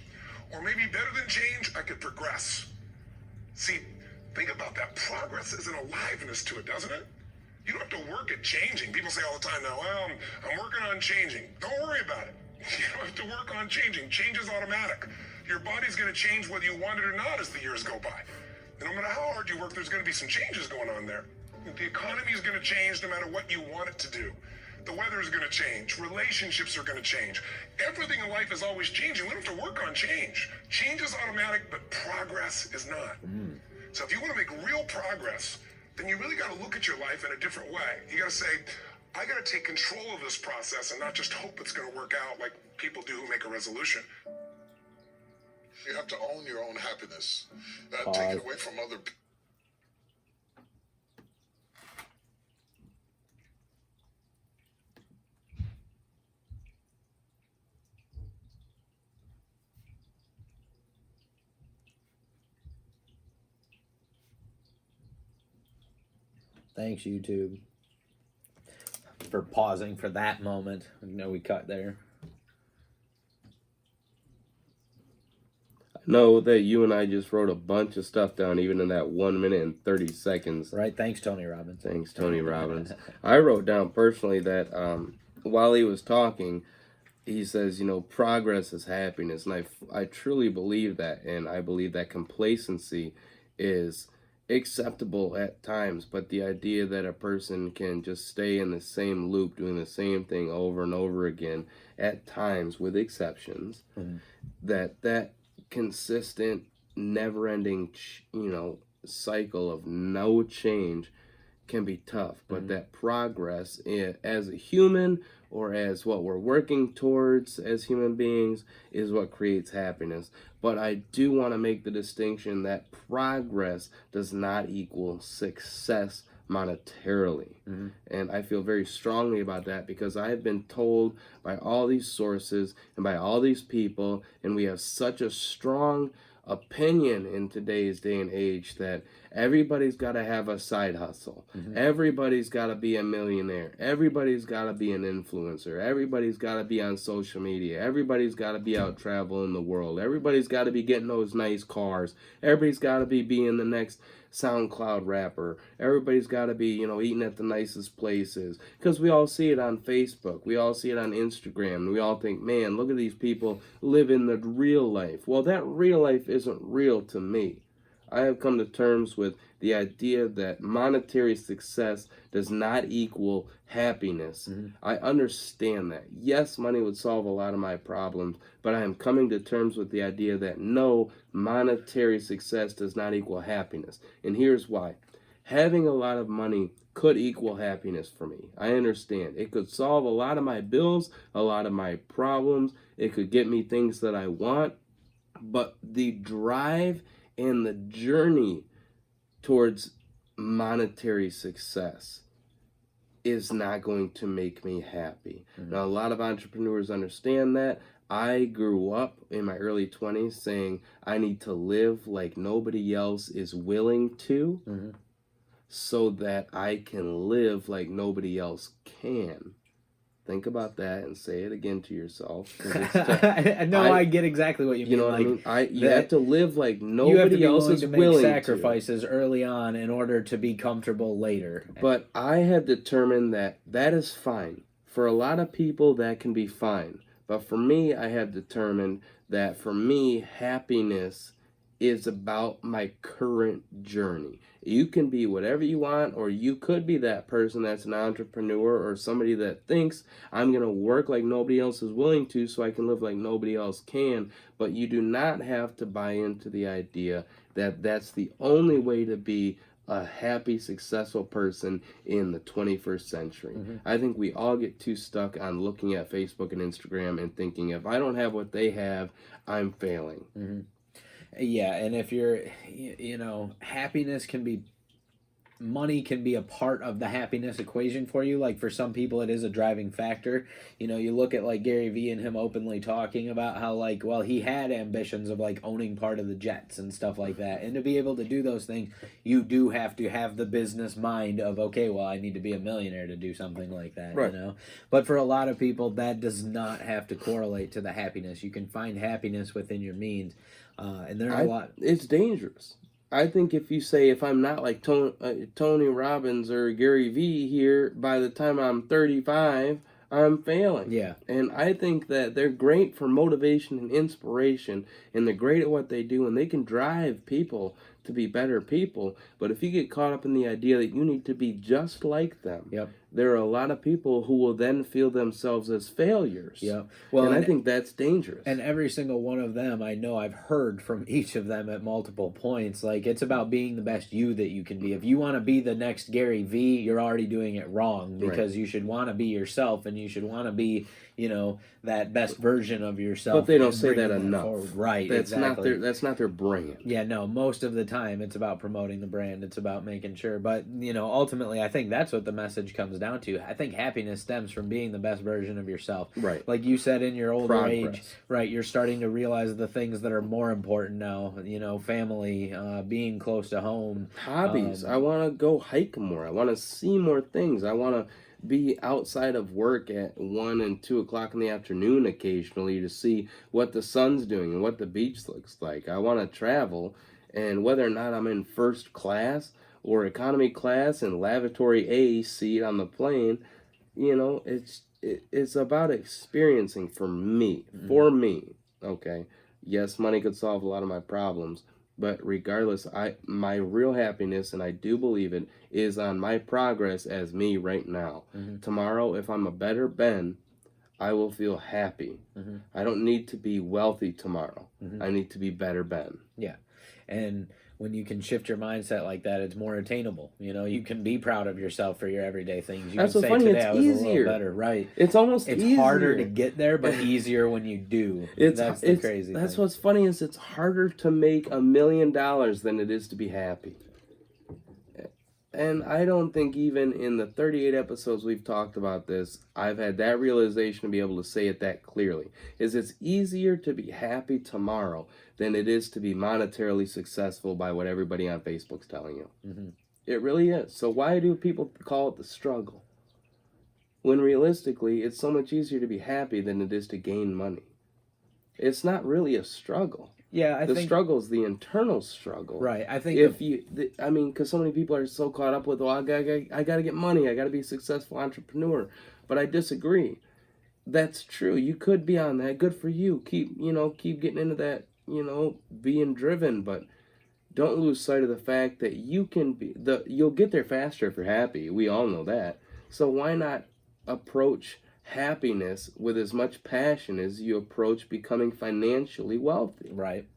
S3: Or maybe better than change, I could progress. See, think about that. Progress is an aliveness to it, doesn't it? You don't have to work at changing. People say all the time now, well, I'm working on changing. Don't worry about it. You don't have to work on changing. Change is automatic. Your body's going to change whether you want it or not as the years go by. And no matter how hard you work, there's going to be some changes going on there. The economy is going to change no matter what you want it to do. The weather is going to change. Relationships are going to change. Everything in life is always changing. We don't have to work on change. Change is automatic, but progress is not. So if you want to make real progress, then you really got to look at your life in a different way. You got to say, I got to take control of this process and not just hope it's going to work out like people do who make a resolution.
S4: You have to own your own happiness.
S1: Pause.
S4: Take it away from other people.
S1: Thanks, YouTube, for pausing for that moment. I know we cut there.
S2: Know that you and I just wrote a bunch of stuff down, even in that 1 minute and 30 seconds.
S1: Right. Thanks, Tony Robbins.
S2: Thanks, Tony Robbins. I wrote down personally that while he was talking, he says, progress is happiness. And I truly believe that. And I believe that complacency is acceptable at times. But the idea that a person can just stay in the same loop, doing the same thing over and over again, at times, with exceptions, that consistent, never-ending, cycle of no change can be tough. But that progress as a human, or as what we're working towards as human beings, is what creates happiness. But I do want to make the distinction that progress does not equal success monetarily. And I feel very strongly about that, because I have been told by all these sources and by all these people, and we have such a strong opinion in today's day and age, that everybody's got to have a side hustle. Everybody's got to be a millionaire. Everybody's got to be an influencer. Everybody's got to be on social media. Everybody's got to be out traveling the world. Everybody's got to be getting those nice cars. Everybody's got to be being the next SoundCloud rapper. Everybody's got to be, eating at the nicest places. Because we all see it on Facebook. We all see it on Instagram. And we all think, man, look at these people living the real life. Well, that real life isn't real to me. I have come to terms with the idea that monetary success does not equal happiness. I understand that. Yes, money would solve a lot of my problems, but I am coming to terms with the idea that no, monetary success does not equal happiness. And here's why. Having a lot of money could equal happiness for me. I understand. It could solve a lot of my bills, a lot of my problems. It could get me things that I want. But the drive and the journey towards monetary success is not going to make me happy. Now, a lot of entrepreneurs understand that. I grew up in my early 20s saying I need to live like nobody else is willing to, so that I can live like nobody else can. Think about that and say it again to yourself.
S1: I get exactly what you mean.
S2: You know what I mean? You have to live like nobody
S1: you have to be
S2: else is
S1: willing to make
S2: willing
S1: sacrifices early on in order to be comfortable later.
S2: But I have determined that is fine. For a lot of people, that can be fine. But for me, I have determined that for me, happiness is about my current journey. You can be whatever you want, or you could be that person that's an entrepreneur or somebody that thinks I'm going to work like nobody else is willing to so I can live like nobody else can. But you do not have to buy into the idea that that's the only way to be a happy, successful person in the 21st century. I think we all get too stuck on looking at Facebook and Instagram and thinking, if I don't have what they have, I'm failing.
S1: Yeah, and if you're, happiness can be, money can be a part of the happiness equation for you. Like, for some people, it is a driving factor. You look at, like, Gary Vee and him openly talking about how, like, well, he had ambitions of, like, owning part of the Jets and stuff like that. And to be able to do those things, you do have to have the business mind of, okay, well, I need to be a millionaire to do something like that,
S2: right.
S1: But for a lot of people, that does not have to correlate to the happiness. You can find happiness within your means. And there are a lot.
S2: It's dangerous. I think if you say, if I'm not like Tony Robbins or Gary Vee here, by the time I'm 35, I'm failing.
S1: Yeah.
S2: And I think that they're great for motivation and inspiration, and they're great at what they do, and they can drive people to be better people. But if you get caught up in the idea that you need to be just like them, there are a lot of people who will then feel themselves as failures. Well, and I think that's dangerous.
S1: And every single one of them, I know I've heard from each of them at multiple points, like, it's about being the best you that you can be. If you want to be the next Gary Vee, you're already doing it wrong, because you should want to be yourself, and you should want to be, that best version of yourself.
S2: But they don't say that enough.
S1: Right,
S2: that's exactly. That's not their brand.
S1: Yeah, no, most of the time time. It's about promoting the brand. It's about making sure. But, ultimately, I think that's what the message comes down to. I think happiness stems from being the best version of yourself.
S2: Right.
S1: Like you said, in your older age,
S2: Progress.
S1: right, you're starting to realize the things that are more important now. Family, being close to home.
S2: Hobbies. I want to go hike more. I want to see more things. I want to be outside of work at 1 and 2 o'clock in the afternoon occasionally to see what the sun's doing and what the beach looks like. I want to travel, and whether or not I'm in first class or economy class and lavatory A seat on the plane, it's about experiencing for me. Okay. Yes, money could solve a lot of my problems, but regardless, my real happiness, and I do believe it, is on my progress as me right now. Tomorrow, if I'm a better Ben, I will feel happy. I don't need to be wealthy tomorrow. I need to be better Ben.
S1: Yeah. And when you can shift your mindset like that, it's more attainable. You can be proud of yourself for your everyday things. You
S2: That's
S1: can
S2: so
S1: say
S2: funny.
S1: today
S2: It's
S1: I was
S2: easier.
S1: a little better, right?
S2: It's almost
S1: it's
S2: easier.
S1: harder to get there, but easier when you do. That's the crazy
S2: That's
S1: thing.
S2: what's funny is it's harder to make $1 million than it is to be happy. And I don't think even in the 38 episodes we've talked about this, I've had that realization to be able to say it that clearly. It's easier to be happy tomorrow than it is to be monetarily successful by what everybody on Facebook's telling you. It really is. So why do people call it the struggle? When realistically, it's so much easier to be happy than it is to gain money. It's not really a struggle.
S1: Yeah, I
S2: the
S1: think
S2: struggle is the internal struggle.
S1: Right. I think
S2: because so many people are so caught up with, I gotta get money, I gotta be a successful entrepreneur. But I disagree. That's true. You could be on that. Good for you. Keep getting into that. Being driven, but don't lose sight of the fact that you'll get there faster if you're happy. We all know that. So why not approach happiness with as much passion as you approach becoming financially wealthy?
S1: Right.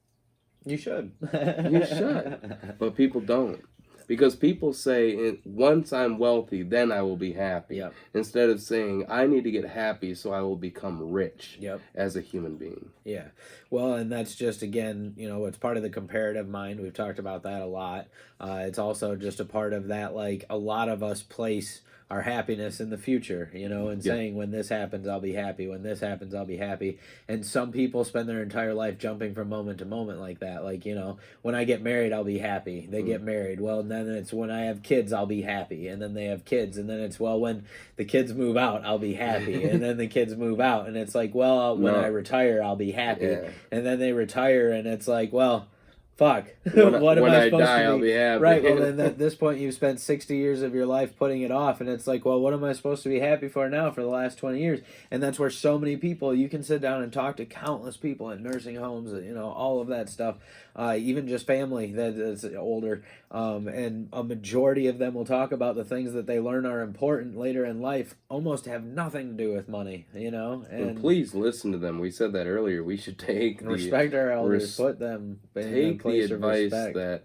S1: You should.
S2: You should. But people don't. Because people say, once I'm wealthy, then I will be happy.
S1: Yep.
S2: Instead of saying, I need to get happy so I will become rich
S1: Yep.
S2: as a human being.
S1: Yeah. Well, and that's just, again, it's part of the comparative mind. We've talked about that a lot. It's also just a part of that, like, a lot of us place our happiness in the future, and saying, when this happens, I'll be happy. When this happens, I'll be happy. And some people spend their entire life jumping from moment to moment like that. Like, when I get married, I'll be happy. They get married. Well, and then it's when I have kids, I'll be happy. And then they have kids. And then it's, well, when the kids move out, I'll be happy. And then the kids move out. And it's like, well, when I retire, I'll be happy.
S2: Yeah.
S1: And then they retire, and it's like, well, fuck.
S2: When
S1: What am
S2: I
S1: I supposed
S2: die,
S1: to be?
S2: I'll be happy.
S1: Right. Well, then at this point, you've spent 60 years of your life putting it off, and it's like, well, what am I supposed to be happy for now for the last 20 years? And that's where so many people, you can sit down and talk to countless people in nursing homes, all of that stuff, even just family that's older, and a majority of them will talk about the things that they learn are important later in life, almost have nothing to do with money,
S2: And please listen to them. We said that earlier. We should take
S1: respect our elders, put them in a place
S2: the advice
S1: of respect.
S2: that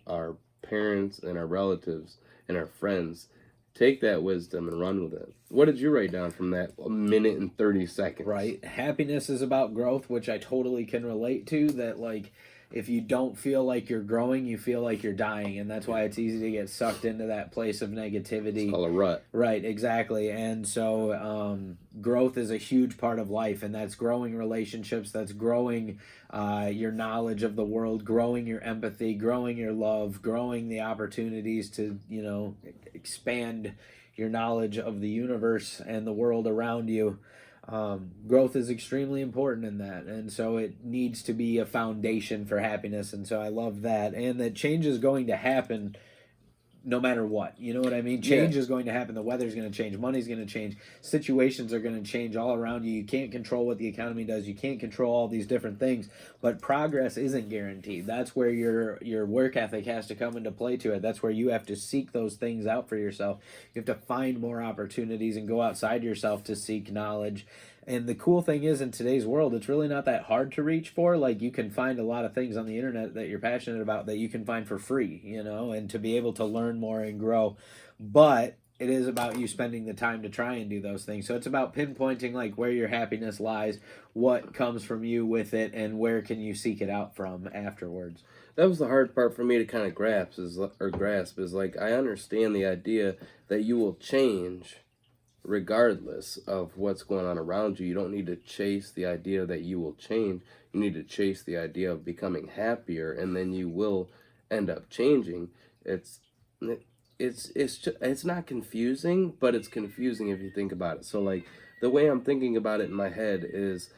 S2: our parents and our relatives and our friends take that wisdom and run with it. What did you write down from that 1 minute and 30 seconds?
S1: Right. Happiness is about growth, which I totally can relate to. That, like, if you don't feel like you're growing, you feel like you're dying, and that's why it's easy to get sucked into that place of negativity.
S2: It's called a rut.
S1: Right, exactly. And so growth is a huge part of life, and that's growing relationships, that's growing your knowledge of the world, growing your empathy, growing your love, growing the opportunities to, expand your knowledge of the universe and the world around you. Growth is extremely important in that, and so it needs to be a foundation for happiness, and so I love that, and that change is going to happen no matter what. You know what I mean? Change is going to happen. The weather's going to change. Money's going to change. Situations are going to change all around you. You can't control what the economy does. You can't control all these different things. But progress isn't guaranteed. That's where your work ethic has to come into play to it. That's where you have to seek those things out for yourself. You have to find more opportunities and go outside yourself to seek knowledge. And the cool thing is, in today's world, it's really not that hard to reach for. Like, you can find a lot of things on the internet that you're passionate about that you can find for free, and to be able to learn more and grow. But it is about you spending the time to try and do those things. So it's about pinpointing, like, where your happiness lies, what comes from you with it, and where can you seek it out from afterwards.
S2: that was the hard part for me to kind of grasp is like I understand the idea that you will change regardless of what's going on around you. You don't need to chase the idea that you will change. You need to chase the idea of becoming happier, and then you will end up changing. It's not confusing, but it's confusing if you think about it. So like the way I'm thinking about it in my head is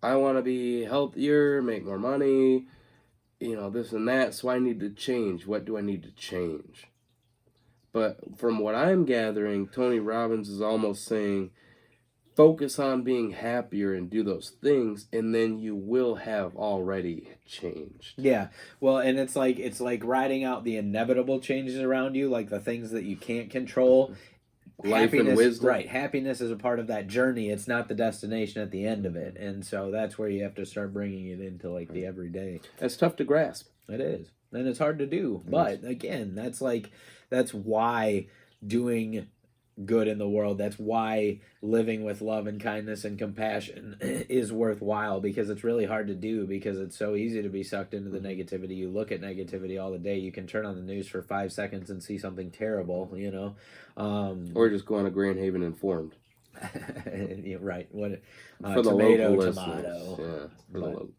S2: I want to be healthier, make more money, this and that, so I need to change. What do I need to change? But from what I'm gathering, Tony Robbins is almost saying, focus on being happier and do those things, and then you will have already changed.
S1: Yeah. Well, and it's like riding out the inevitable changes around you, like the things that you can't control.
S2: Life and wisdom.
S1: Right. Happiness is a part of that journey. It's not the destination at the end of it. And so that's where you have to start bringing it into like the everyday.
S2: That's tough to grasp.
S1: It is. And it's hard to do. But again, that's why doing good in the world, that's why living with love and kindness and compassion is worthwhile, because it's really hard to do, because it's so easy to be sucked into the negativity. You look at negativity all the day. You can turn on the news for 5 seconds and see something terrible,
S2: or just go on a Grand Haven Informed.
S1: Right. What
S2: for the
S1: tomato.
S2: Yeah. For the local.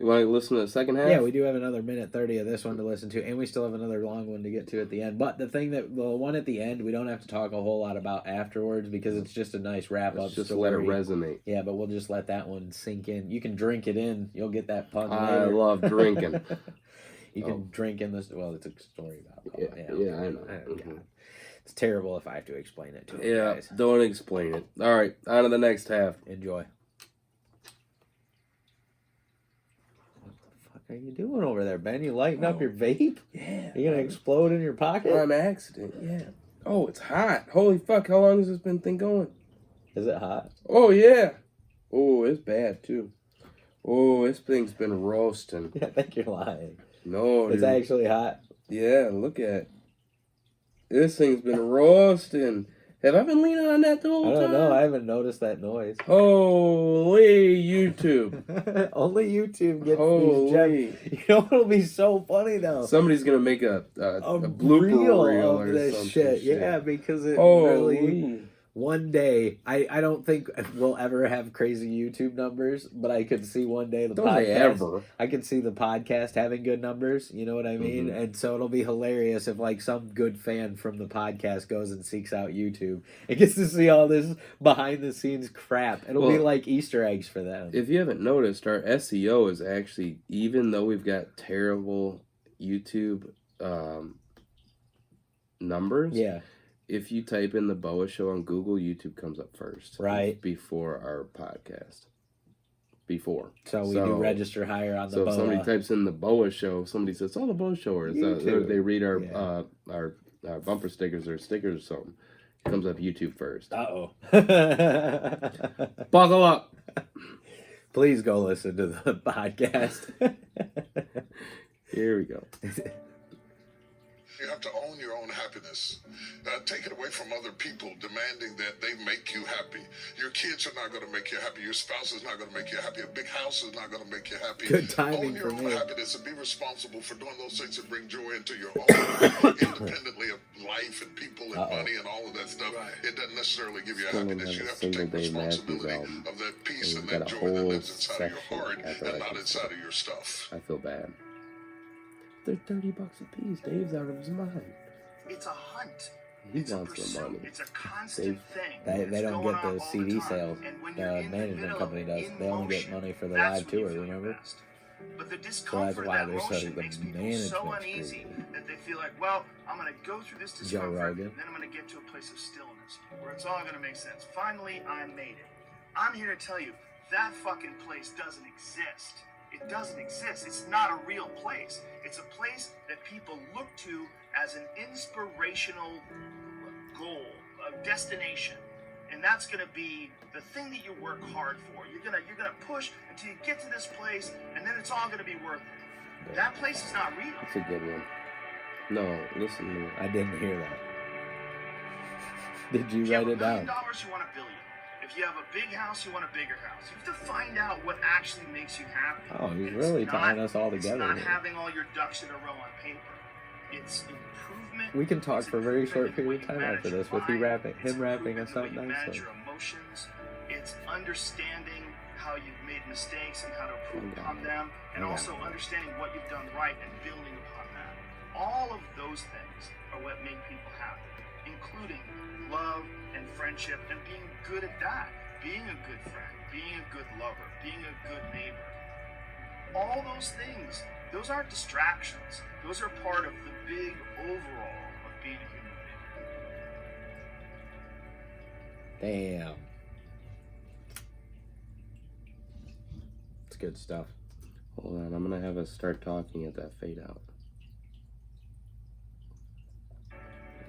S2: You want to listen to the second half?
S1: Yeah, we do have another minute 30 of this one to listen to, and we still have another long one to get to at the end. But the one at the end, we don't have to talk a whole lot about afterwards, because it's just a nice wrap-up
S2: just
S1: story.
S2: Let it resonate.
S1: Yeah, but we'll just let that one sink in. You can drink it in. You'll get that pun later.
S2: I love drinking.
S1: You can drink in this. Well, it's a story about BOWA.
S2: Yeah, I know.
S1: It's terrible if I have to explain it to you guys.
S2: Don't explain it. All right, on to the next half.
S1: Enjoy. What are you doing over there, Ben? You lighting up your vape?
S2: Yeah.
S1: You gonna explode in your pocket?
S2: On accident, yeah. Oh, it's hot. Holy fuck, how long has this thing going?
S1: Is it hot?
S2: Oh, yeah. Oh, it's bad, too. Oh, this thing's been roasting.
S1: Yeah, I think you're lying.
S2: No,
S1: it's actually hot.
S2: Yeah, look at it. This thing's been roasting. Have I been leaning on that the whole time?
S1: I don't know. I haven't noticed that noise.
S2: Holy YouTube.
S1: Only YouTube gets these gems. You know what'll be so funny, though?
S2: Somebody's going to make a blooper reel
S1: of
S2: or
S1: this
S2: some
S1: shit. Yeah, because it
S2: really...
S1: really... One day, I don't think we'll ever have crazy YouTube numbers, but I could see one day I could see the podcast having good numbers, you know what I mean? Mm-hmm. And so it'll be hilarious if like some good fan from the podcast goes and seeks out YouTube and gets to see all this behind the scenes crap. It'll be like Easter eggs for them.
S2: If you haven't noticed, our SEO is actually, even though we've got terrible YouTube numbers,
S1: yeah.
S2: If you type in the BOWA Show on Google, YouTube comes up first.
S1: Right.
S2: Before our podcast. Before.
S1: So we do register higher on the BOWA.
S2: So if somebody types in the BOWA Show, somebody says, oh, the BOWA Show. Or they read our bumper stickers or stickers or something. It comes up YouTube first.
S1: Uh-oh.
S2: Buckle up.
S1: Please go listen to the podcast.
S2: Here we go.
S4: You have to own your own happiness. Take it away from other people demanding that they make you happy. Your kids are not going to make you happy. Your spouse is not going to make you happy. A big house is not going to make you happy.
S1: Good timing
S4: own your
S1: for
S4: own
S1: me.
S4: happiness and be responsible for doing those things that bring joy into your own, independently of life and people and money and all of that stuff. Right. It doesn't necessarily give you happiness. You have to take responsibility of that peace and that joy that lives inside of your heart and not inside of your stuff.
S2: I feel bad. They're $30 a piece. Dave's out of his mind.
S5: It's a hunt.
S2: He wants the money.
S5: It's a constant thing.
S1: They don't get the CD sales. The management company does. They only get money for the live tour, remember?
S5: But the discomfort of that motion makes people so uneasy
S1: crazy.
S5: that they feel like, well, I'm going to go through this discomfort, and then I'm going to get to a place of stillness where it's all going to make sense. Finally, I made it. I'm here to tell you, that fucking place doesn't exist. It doesn't exist. It's not a real place. It's a place that people look to as an inspirational goal, a destination. And that's going to be the thing that you work hard for. You're going to push until you get to this place, and then it's all going to be worth it. That place is not real.
S2: That's a good one. No, listen to me.
S1: I didn't hear that. Did you
S5: If you
S1: write
S5: have
S1: it down?
S5: $1 million, you want $1 billion. If you have a big house, you want a bigger house. You have to find out what actually makes you happy.
S1: Oh, he's really tying us all together.
S5: It's not
S1: here.
S5: having all your ducks in a row on paper. It's improvement.
S1: We can talk for a very short period of time after this with him rapping us up nicely.
S5: Manage your emotions. It's understanding how you've made mistakes and how to improve upon them, and also understanding what you've done right and building upon that. All of those things are what make people happy, including love and friendship and being good at that, being a good friend, being a good lover, being a good neighbor. All those things, those aren't distractions. Those are part of the big overall of being a human being.
S1: Damn. It's good stuff.
S2: Hold on, I'm going to have us start talking at that fade out.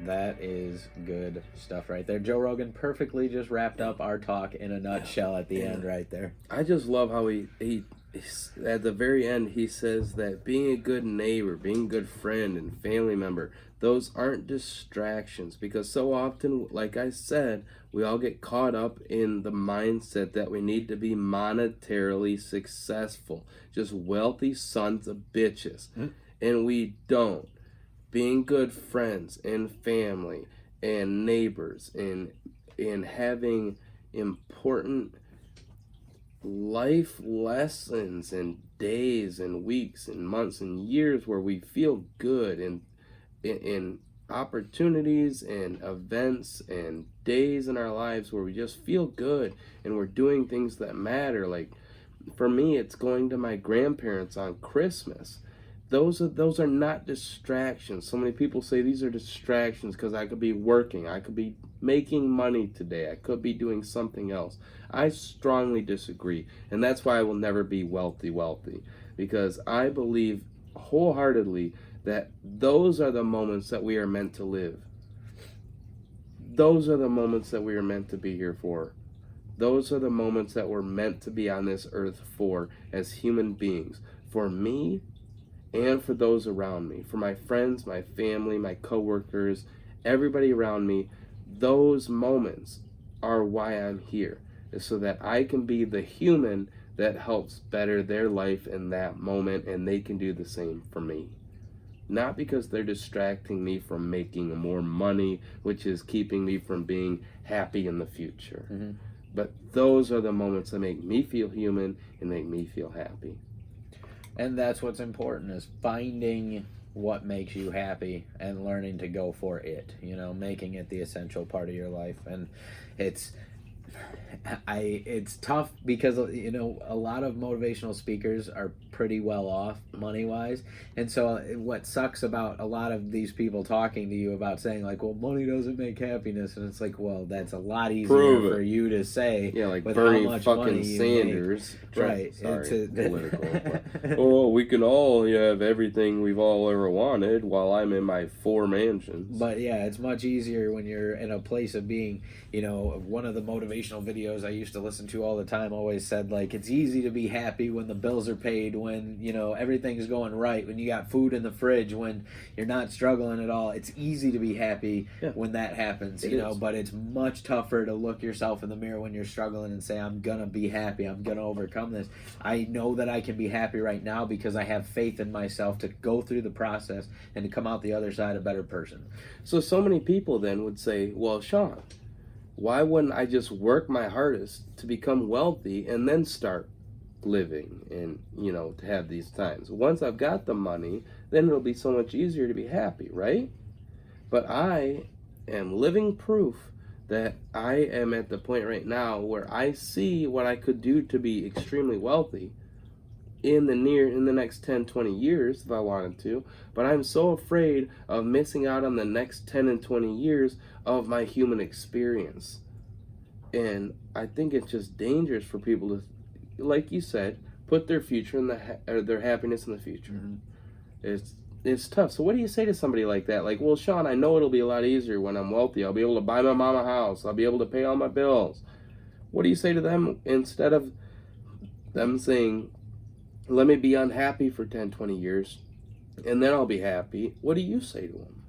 S1: That is good stuff right there. Joe Rogan perfectly just wrapped up our talk in a nutshell at the end right there.
S2: I just love how he at the very end, he says that being a good neighbor, being a good friend and family member, those aren't distractions, because so often, like I said, we all get caught up in the mindset that we need to be monetarily successful, just wealthy sons of bitches, and we don't. Being good friends and family and neighbors and having important life lessons and days and weeks and months and years where we feel good, and in opportunities and events and days in our lives where we just feel good and we're doing things that matter. Like for me, it's going to my grandparents on Christmas. Those are not distractions. So many people say these are distractions because I could be working, I could be making money today, I could be doing something else. I strongly disagree, and that's why I will never be wealthy, because I believe wholeheartedly that those are the moments that we are meant to live. Those are the moments that we are meant to be here for. Those are the moments that we're meant to be on this earth for as human beings. For me, and for those around me, for my friends, my family, my coworkers, everybody around me, those moments are why I'm here, is so that I can be the human that helps better their life in that moment, and they can do the same for me. Not because they're distracting me from making more money, which is keeping me from being happy in the future. Mm-hmm. But those are the moments that make me feel human and make me feel happy.
S1: And that's what's important, is finding what makes you happy and learning to go for it, making it the essential part of your life. And it's tough because, a lot of motivational speakers are pretty well off money-wise. And so what sucks about a lot of these people talking to you about saying, like, well, money doesn't make happiness. And it's like, well, that's a lot easier for you to say.
S2: Yeah, like
S1: with
S2: Bernie
S1: how much
S2: fucking
S1: money you
S2: Sanders.
S1: make. Right.
S2: Sorry, political. But, we can all have everything we've all ever wanted while I'm in my 4 mansions.
S1: But, yeah, it's much easier when you're in a place of being, one of the motivational videos I used to listen to all the time always said, like, it's easy to be happy when the bills are paid, when everything's going right, when you got food in the fridge, when you're not struggling at all. It's easy to be happy when that happens, but it's much tougher to look yourself in the mirror when you're struggling and say, I'm gonna be happy, I'm gonna overcome this. I know that I can be happy right now because I have faith in myself to go through the process and to come out the other side a better person.
S2: So many people then would say, well, Sean, why wouldn't I just work my hardest to become wealthy and then start living and, to have these times? Once I've got the money, then it'll be so much easier to be happy, right? But I am living proof that I am at the point right now where I see what I could do to be extremely wealthy in the next 10, 20 years if I wanted to, but I'm so afraid of missing out on the next 10 and 20 years of my human experience. And I think it's just dangerous for people to, like you said, put their future in their happiness in the future. Mm-hmm. It's tough. So what do you say to somebody like that? Like, well, Sean, I know it'll be a lot easier when I'm wealthy. I'll be able to buy my mom a house. I'll be able to pay all my bills. What do you say to them instead of them saying, let me be unhappy for 10, 20 years, and then I'll be happy? What do you say to them?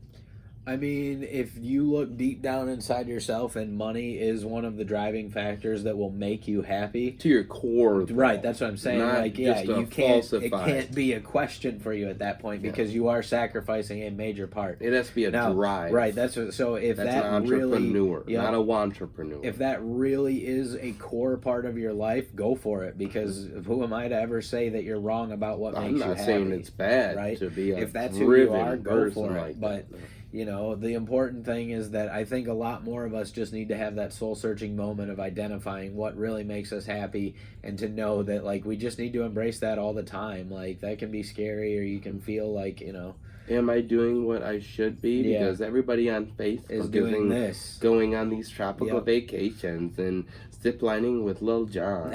S1: I mean, if you look deep down inside yourself, and money is one of the driving factors that will make you happy
S2: to your core, though.
S1: Right? That's what I'm saying.
S2: Not
S1: like, yeah,
S2: just
S1: you can't.
S2: falsified.
S1: It can't be a question for you at that point because you are sacrificing a major part.
S2: It has to be a drive.
S1: Right. That's what, so. If
S2: that's
S1: that
S2: an entrepreneur,
S1: really,
S2: not a wantrepreneur.
S1: If that really is a core part of your life, go for it. Because who am I to ever say that you're wrong about what makes you happy?
S2: I'm not saying it's bad,
S1: right?
S2: To be a
S1: if that's who you are,
S2: driven
S1: go for it.
S2: like
S1: But you know, the important thing is that I think a lot more of us just need to have that soul-searching moment of identifying what really makes us happy, and to know that, like, we just need to embrace that all the time. Like, that can be scary, or you can feel like, you know,
S2: am I doing what I should be? Because everybody on Facebook
S1: is doing this,
S2: going on these tropical vacations and ziplining with Lil Jon.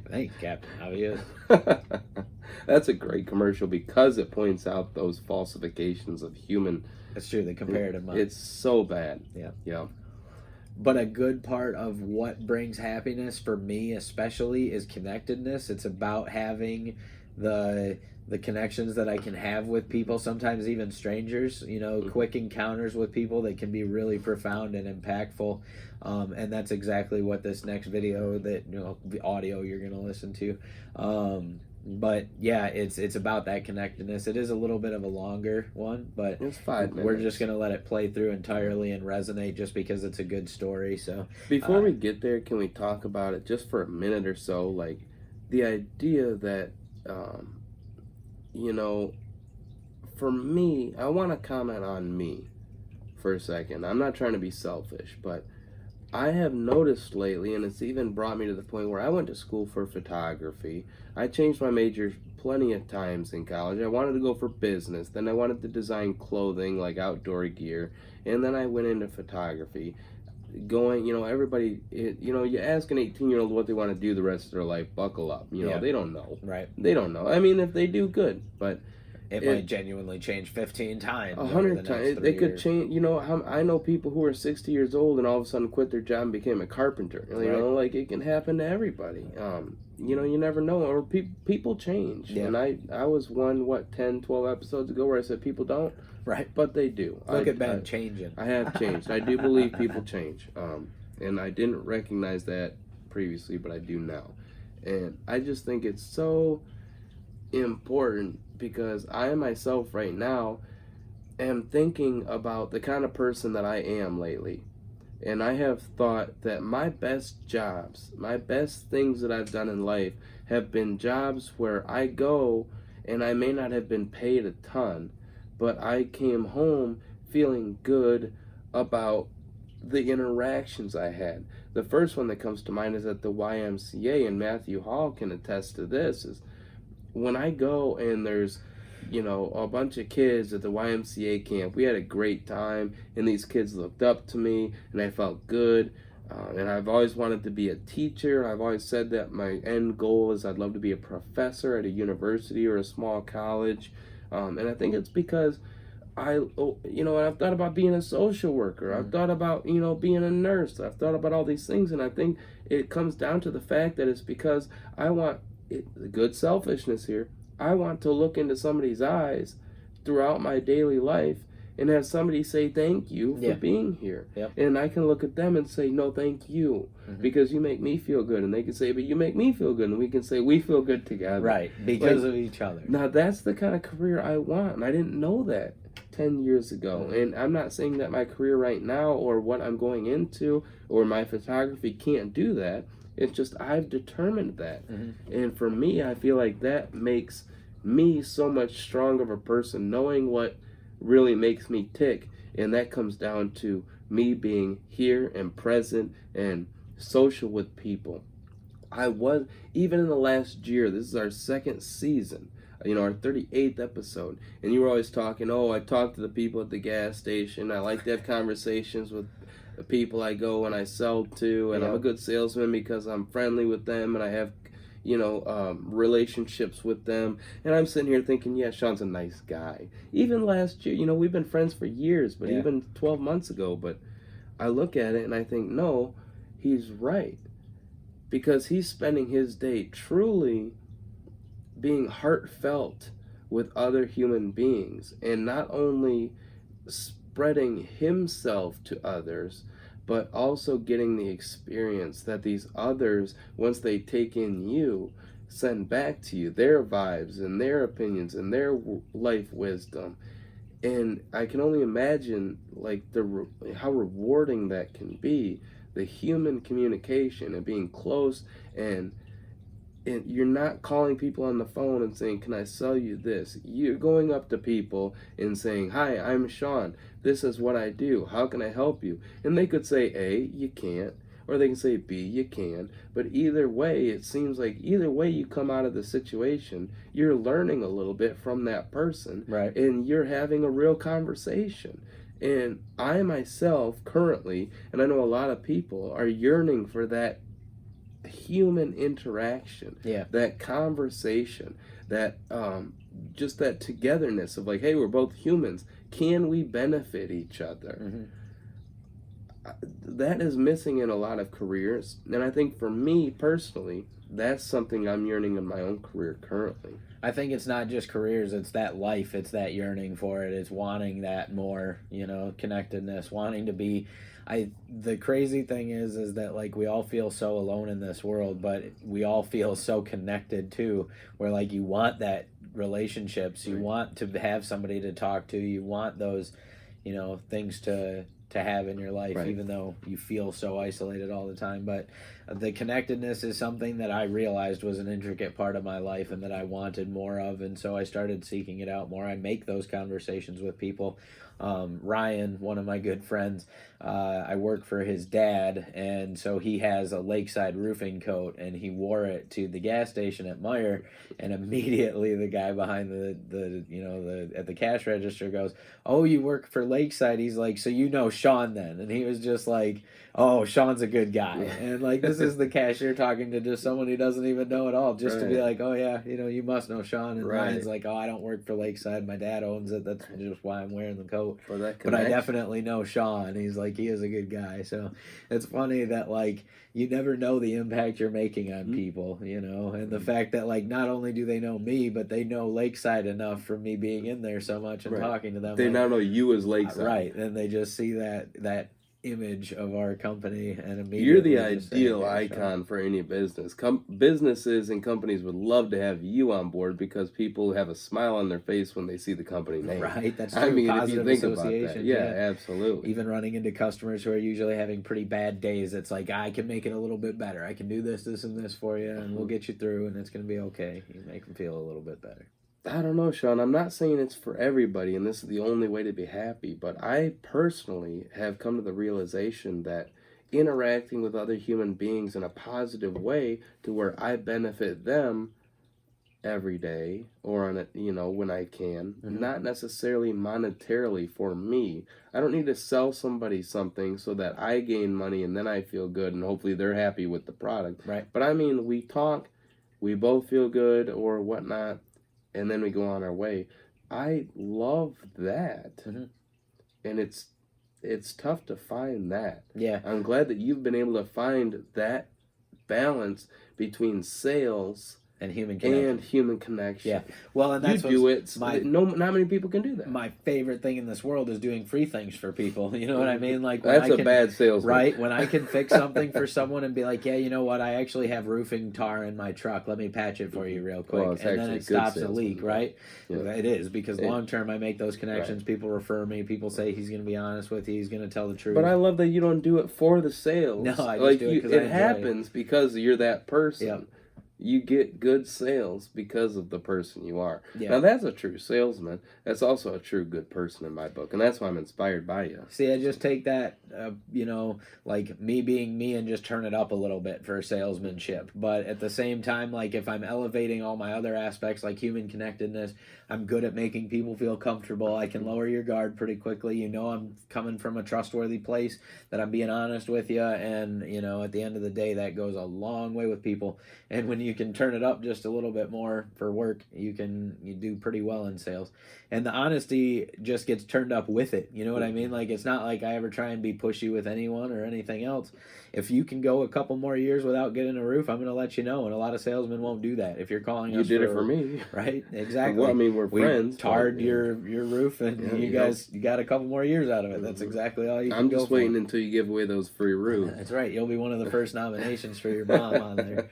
S1: Thanks, Captain Obvious.
S2: That's a great commercial because it points out those falsifications of human.
S1: That's true. The comparative mind.
S2: It's so bad.
S1: Yeah. But a good part of what brings happiness for me, especially, is connectedness. It's about having the connections that I can have with people, sometimes even strangers, you know, quick encounters with people that can be really profound and impactful. And that's exactly what this next video that, you know, the audio you're going to listen to. But yeah, it's about that connectedness. It is a little bit of a longer one, but
S2: it's 5 minutes.
S1: We're just going to let it play through entirely and resonate just because it's a good story. So
S2: before we get there, can we talk about it just for a minute or so? Like, the idea that, you know, for me, I want to comment on me for a second. I'm not trying to be selfish, but I have noticed lately, and it's even brought me to the point where I went to school for photography. I changed my major plenty of times in college. I wanted to go for business. Then I wanted to design clothing, like outdoor gear. And then I went into photography. Going, you know, everybody, you know, you ask an 18-year-old what they want to do the rest of their life, buckle up. You know, they don't know.
S1: Right.
S2: They don't know. I mean, if they do, good. But
S1: it might genuinely change 15 times.
S2: 100 times. They could change. You know, I know people who are 60 years old and all of a sudden quit their job and became a carpenter. You know, like, it can happen to everybody. You know, you never know. Or people change. Yeah. And I was one, 10, 12 episodes ago where I said people don't.
S1: Right.
S2: But they do.
S1: Look at Ben changing.
S2: I have changed. I do believe people change. And I didn't recognize that previously, but I do now. And I just think it's so important because I myself right now am thinking about the kind of person that I am lately. And I have thought that my best jobs, my best things that I've done in life have been jobs where I go and I may not have been paid a ton, but I came home feeling good about the interactions I had. The first one that comes to mind is at the YMCA, and Matthew Hall can attest to this, is when I go and there's, you know, a bunch of kids at the YMCA camp, we had a great time, and these kids looked up to me, and I felt good. And I've always wanted to be a teacher. I've always said that my end goal is I'd love to be a professor at a university or a small college. And I think it's because you know, I've thought about being a social worker. I've thought about, you know, being a nurse. I've thought about all these things. And I think it comes down to the fact that it's because I want good selfishness here. I want to look into somebody's eyes throughout my daily life and have somebody say thank you for being here. Yep. And I can look at them and say, no, thank you, because you make me feel good. And they can say, but you make me feel good. And we can say, we feel good together.
S1: Right, because of each other.
S2: Now, that's the kind of career I want. And I didn't know that 10 years ago. And I'm not saying that my career right now or what I'm going into or my photography can't do that. It's just I've determined that. And for me, I feel like that makes me so much stronger of a person, knowing what really makes me tick. And that comes down to me being here and present and social with people. I was, even in the last year, this is our second season, you know, our 38th episode, and you were always talking, oh, I talk to the people at the gas station, I like to have conversations with the people I go and I sell to, and I'm a good salesman because I'm friendly with them and I have, you know, relationships with them. And I'm sitting here thinking, yeah, Sean's a nice guy. Even last year, you know, we've been friends for years, but even 12 months ago, but I look at it and I think, no, he's right. Because he's spending his day truly being heartfelt with other human beings, and not only spreading himself to others, but also getting the experience that these others, once they take in you, send back to you their vibes and their opinions and their life wisdom. And I can only imagine like how rewarding that can be, the human communication and being close, and you're not calling people on the phone and saying, can I sell you this? You're going up to people and saying, hi, I'm Sean. This is what I do. How can I help you? And they could say A, you can't. Or they can say B, you can. But either way, it seems like either way you come out of the situation, you're learning a little bit from that person.
S1: Right.
S2: And you're having a real conversation. And I myself currently, and I know a lot of people, are yearning for that human interaction, that conversation, that just that togetherness of like, hey, we're both humans, can we benefit each other? That is missing in a lot of careers, and I think for me personally, that's something I'm yearning in my own career currently.
S1: I think it's not just careers, it's that life, it's that yearning for it, it's wanting that more, connectedness, wanting to be. The crazy thing is that like we all feel so alone in this world, but we all feel so connected too, where like you want that relationships, you want to have somebody to talk to, you want those, things to have in your life, even though you feel so isolated all the time. But the connectedness is something that I realized was an intricate part of my life and that I wanted more of, and so I started seeking it out more. I make those conversations with people. Ryan, one of my good friends, I work for his dad, and so he has a Lakeside roofing coat, and he wore it to the gas station at Meyer, and immediately the guy behind the at the cash register goes, "Oh, you work for Lakeside?" He's like, "So you know Sean then?" And he was just like, "Oh, Sean's a good guy." And like, this is the cashier talking to just someone he doesn't even know at all, just to be like, "Oh yeah, you must know Sean." And Ryan's like, "Oh, I don't work for Lakeside. My dad owns it. That's just why I'm wearing the coat. But I definitely know Sean." He's like, he is a good guy. So it's funny that like you never know the impact you're making on people, and the fact that like not only do they know me, but they know Lakeside enough from me being in there so much and talking to them.
S2: They
S1: like,
S2: now know you as Lakeside.
S1: Right. And they just see that image of our company and immediately
S2: you're the ideal icon for any business. Businesses and companies would love to have you on board because people have a smile on their face when they see the company name.
S1: Right, that's true.
S2: I mean,
S1: Positive
S2: if you think
S1: association,
S2: about that, yeah, absolutely.
S1: Even running into customers who are usually having pretty bad days, it's like, I can make it a little bit better. I can do this, and this for you, and we'll get you through, and it's going to be okay. You make them feel a little bit better.
S2: I don't know, Sean. I'm not saying it's for everybody and this is the only way to be happy, but I personally have come to the realization that interacting with other human beings in a positive way to where I benefit them every day or on it, when I can, not necessarily monetarily for me. I don't need to sell somebody something so that I gain money and then I feel good and hopefully they're happy with the product.
S1: Right.
S2: But I mean, we talk, we both feel good or whatnot, and then we go on our way. I love that. And it's tough to find that.
S1: Yeah.
S2: I'm glad that you've been able to find that balance between sales
S1: and human connection. Yeah. Well, and that's
S2: you do it. Not many people can do that.
S1: My favorite thing in this world is doing free things for people. You know what I mean? Like
S2: that's a bad salesman,
S1: right? When I can fix something for someone and be like, yeah, you know what? I actually have roofing tar in my truck. Let me patch it for you real quick, and then it stops a leak. Right? Yeah. Well, it is because long term, I make those connections. Right. People refer me. People say he's going to be honest with you. He's going to tell the truth.
S2: But I love that you don't do it for the sales.
S1: No, I just do it because
S2: it happens because you're that person. Yep. You get good sales because of the person you are. Yeah. Now, that's a true salesman. That's also a true good person in my book. And that's why I'm inspired by you.
S1: See, I just take that, like me being me and just turn it up a little bit for salesmanship. But at the same time, like if I'm elevating all my other aspects, like human connectedness, I'm good at making people feel comfortable. I can lower your guard pretty quickly. I'm coming from a trustworthy place, that I'm being honest with you. And, at the end of the day, that goes a long way with people. And when you you can turn it up just a little bit more for work, you do pretty well in sales. And the honesty just gets turned up with it. You know what I mean? Like, it's not like I ever try and be pushy with anyone or anything else. If you can go a couple more years without getting a roof, I'm going to let you know. And a lot of salesmen won't do that. If you're calling us,
S2: you did it for me,
S1: right? Exactly.
S2: Well, I mean, we're friends.
S1: Tarred your roof, and you got a couple more years out of it. That's exactly all you.
S2: I'm
S1: can
S2: just
S1: go
S2: waiting
S1: for.
S2: until you give away those free roofs.
S1: That's right. You'll be one of the first nominations for your mom on there.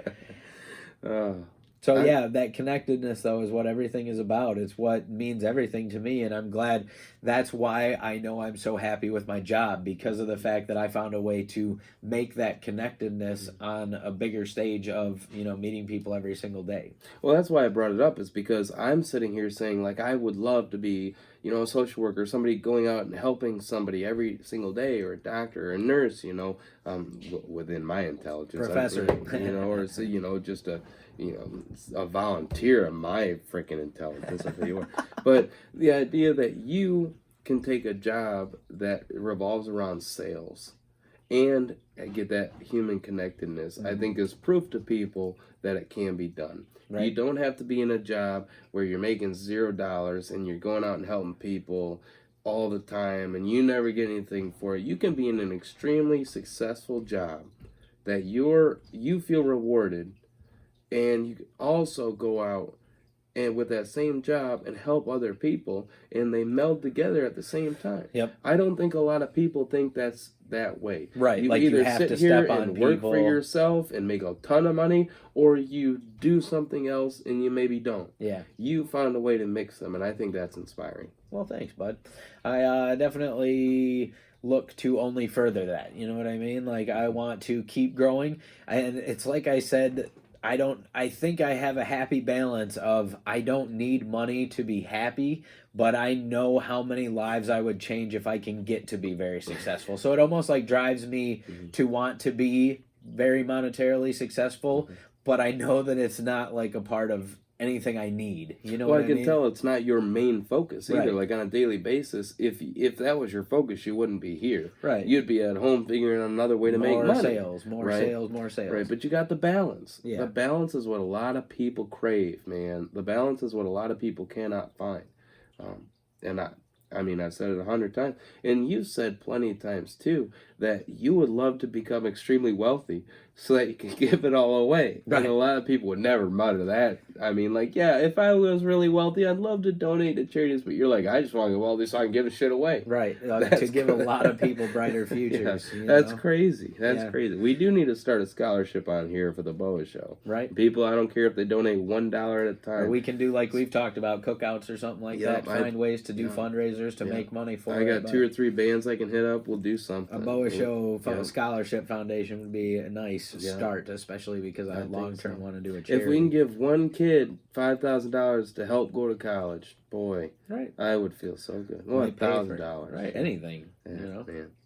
S2: So
S1: yeah, that connectedness, though, is what everything is about. It's what means everything to me, and I'm glad. That's why I know I'm so happy with my job, because of the fact that I found a way to make that connectedness on a bigger stage of, meeting people every single day.
S2: Well, that's why I brought it up, is because I'm sitting here saying, like, I would love to be, a social worker, somebody going out and helping somebody every single day, or a doctor or a nurse, within my intelligence.
S1: Professor.
S2: Or, just a volunteer of my freaking intelligence, I'll tell you what. But the idea that you can take a job that revolves around sales and get that human connectedness, I think is proof to people that it can be done. Right. You don't have to be in a job where you're making $0 and you're going out and helping people all the time and you never get anything for it. You can be in an extremely successful job that you feel rewarded, and you can also go out and with that same job and help other people, and they meld together at the same time.
S1: Yep.
S2: I don't think a lot of people think that's that way.
S1: Right.
S2: You
S1: like
S2: either
S1: you have
S2: sit
S1: to
S2: here
S1: step on
S2: and
S1: people.
S2: work for yourself and make a ton of money, or you do something else and you maybe don't.
S1: Yeah.
S2: You found a way to mix them, and I think that's inspiring.
S1: Well, thanks, bud. I definitely look to only further that. You know what I mean? Like, I want to keep growing, and it's like I said, I think I have a happy balance of, I don't need money to be happy, but I know how many lives I would change if I can get to be very successful. So it almost like drives me to want to be very monetarily successful, but I know that it's not like a part of anything I need. You know what I mean?
S2: Well, I can tell it's not your main focus either.
S1: Right.
S2: Like, on a daily basis, if that was your focus, you wouldn't be here.
S1: Right.
S2: You'd be at home figuring out another way to make money.
S1: More sales.
S2: Right, but you got the balance.
S1: Yeah.
S2: The balance is what a lot of people crave, man. The balance is what a lot of people cannot find. I've said it 100 times, and you've said plenty of times too, that you would love to become extremely wealthy so that you can give it all away. Right. And a lot of people would never mutter that. I mean, like, yeah, if I was really wealthy, I'd love to donate to charities, but you're like, I just want to get wealthy so I can give the shit away.
S1: Right, to give a lot of people brighter futures.
S2: Yeah, that's crazy. That's crazy. We do need to start a scholarship on here for the BOWA show.
S1: Right.
S2: People, I don't care if they donate $1 at a time.
S1: Or we can do, like we've talked about, cookouts or something like that. Find ways to do fundraisers to make money for it.
S2: I got 2 or 3 bands I can hit up. We'll do something.
S1: A BOWA show scholarship foundation would be a nice start, especially because I long-term want to do a charity.
S2: If we can give one kid $5,000 to help go to college, boy,
S1: right,
S2: I would feel so good. Well, $1,000.
S1: Right, anything,
S2: Man.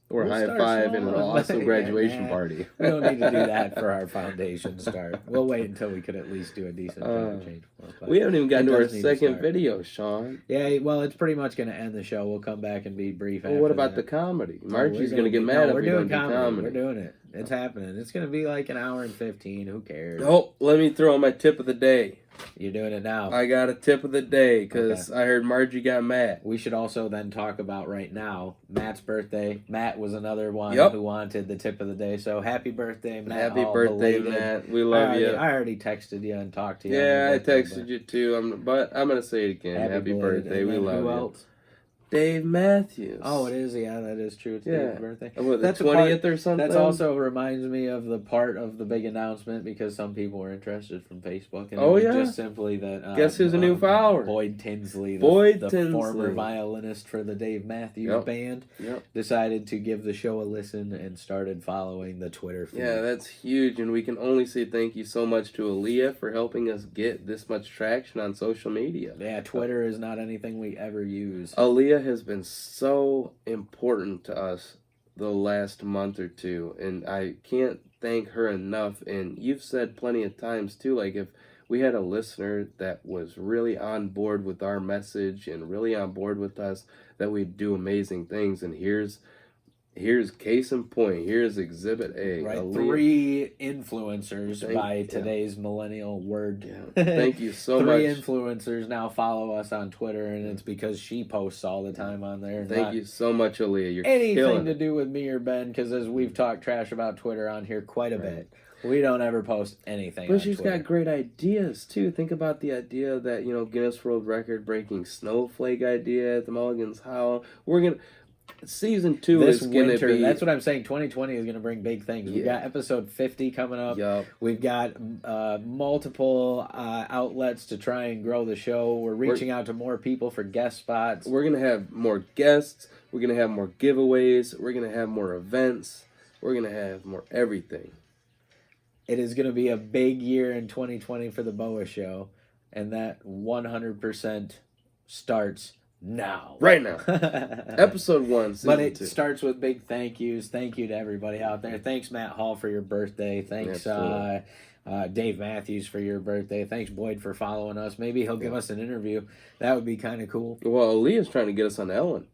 S2: Or high five and an awesome graduation party.
S1: We don't need to do that for our foundation start. We'll wait until we could at least do a decent change.
S2: We haven't even gotten to our second video, Sean.
S1: Yeah, well, it's pretty much going to end the show. We'll come back and be brief.
S2: Well, what about the comedy? Margie's going to get mad if we don't do comedy.
S1: We're doing it. It's happening. It's going to be like an hour and 15. Who cares?
S2: Oh, let me throw my tip of the day.
S1: You're doing it now.
S2: I got a tip of the day because I heard Margie got mad.
S1: We should also then talk about right now Matt's birthday. Matt was another one who wanted the tip of the day. So happy birthday, Matt.
S2: Happy birthday, Matt. We love you.
S1: I already texted you and talked to you.
S2: Yeah, I texted you too. But I'm going to say it again. Happy birthday. We love you. Who else? Dave Matthews.
S1: Oh, it is. Yeah, that is true. It's Dave's birthday.
S2: That's the 20th or something.
S1: That also reminds me of the part of the big announcement because some people were interested from Facebook. And just simply that.
S2: Guess who's a new follower?
S1: Boyd Tinsley, the former violinist for the Dave Matthews Band, decided to give the show a listen and started following the Twitter feed.
S2: Yeah, that's huge, and we can only say thank you so much to Aaliyah for helping us get this much traction on social media.
S1: Yeah, Twitter is not anything we ever use.
S2: Aaliyah has been so important to us the last month or two, and I can't thank her enough. And you've said plenty of times too, like if we had a listener that was really on board with our message and really on board with us, that we'd do amazing things. And here's Here's case in point. Here's Exhibit A.
S1: Right,
S2: Aaliyah.
S1: 3 influencers by today's millennial word.
S2: Yeah. Thank you so
S1: 3
S2: much.
S1: 3 influencers now follow us on Twitter, and it's because she posts all the time on there.
S2: Thank you so much, Aaliyah. You're
S1: anything
S2: killing
S1: to
S2: it.
S1: do with me or Ben, because as we've talked trash about Twitter on here quite a bit, we don't ever post anything
S2: But
S1: on
S2: she's
S1: Twitter.
S2: got great ideas, too. Think about the idea that, Guinness World Record breaking snowflake idea at the Mulligan's Howl. We're going to... Season 2
S1: this
S2: is going to
S1: winter,
S2: be...
S1: that's what I'm saying. 2020 is going to bring big things. We've got episode 50 coming up.
S2: Yup.
S1: We've got multiple outlets to try and grow the show. We're reaching out to more people for guest spots.
S2: We're going to have more guests. We're going to have more giveaways. We're going to have more events. We're going to have more everything.
S1: It is going to be a big year in 2020 for the BOWA show, and that 100% starts now.
S2: Right now. Episode 1, Season
S1: But it
S2: 2.
S1: starts with big thank yous. Thank you to everybody out there. Thanks, Matt Hall, for your birthday. Thanks, Dave Matthews, for your birthday. Thanks, Boyd, for following us. Maybe he'll give us an interview. That would be kind of cool.
S2: Well, Aaliyah's trying to get us on Ellen.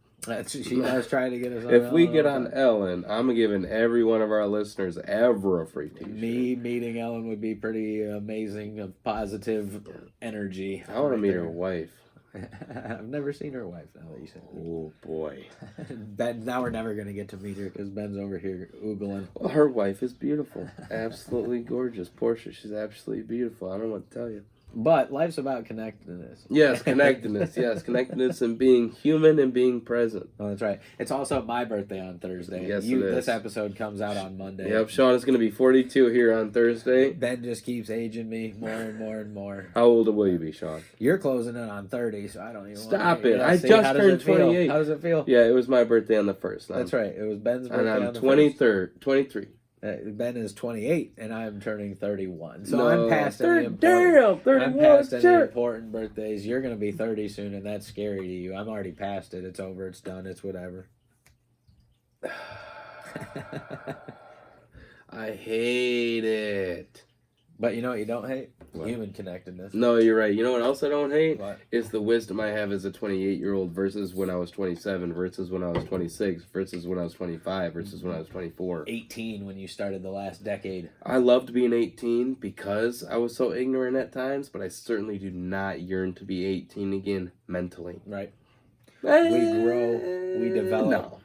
S1: She was trying to get us on
S2: If we
S1: Ellen
S2: get
S1: all the
S2: on
S1: time.
S2: Ellen, I'm giving every one of our listeners ever a free t-shirt.
S1: Me meeting Ellen would be pretty amazing, of positive energy.
S2: I want to meet
S1: there.
S2: her wife.
S1: I've never seen her wife, now that you said it.
S2: Oh, boy.
S1: Ben, now we're never going to get to meet her because Ben's over here oogling.
S2: Well, her wife is beautiful. Absolutely gorgeous. Portia, she's absolutely beautiful. I don't know what to tell you.
S1: But life's about connectedness.
S2: Yes, connectedness. Yes, connectedness and being human and being present.
S1: Oh, that's right. It's also my birthday on Thursday.
S2: Yes, it is.
S1: This episode comes out on Monday.
S2: Yep, Sean is going to be 42 here on Thursday.
S1: Ben just keeps aging me more and more and more.
S2: How old will you be, Sean?
S1: You're closing in on 30, so I don't even
S2: Stop
S1: wanna,
S2: it. I
S1: see,
S2: just
S1: how does
S2: turned
S1: it feel?
S2: 28.
S1: How does it feel?
S2: Yeah, it was my birthday on the 1st.
S1: That's right. It was Ben's birthday
S2: And
S1: on
S2: I'm
S1: the
S2: 23.
S1: Ben is 28, and I'm turning 31. So
S2: No,
S1: I'm past any important.
S2: damn, 31.
S1: I'm past any
S2: Sure.
S1: important birthdays. You're going to be 30 soon, and that's scary to you. I'm already past it. It's over. It's done. It's whatever.
S2: I hate it.
S1: But you know what you don't hate?
S2: What?
S1: Human connectedness.
S2: No, you're right. You know what else I don't hate?
S1: What?
S2: It's the wisdom I have as a 28-year-old versus when I was 27, versus when I was 26, versus when I was 25, versus when I was 24.
S1: 18 when you started the last decade.
S2: I loved being 18 because I was so ignorant at times, but I certainly do not yearn to be 18 again mentally.
S1: Right. We grow. We develop.
S2: No.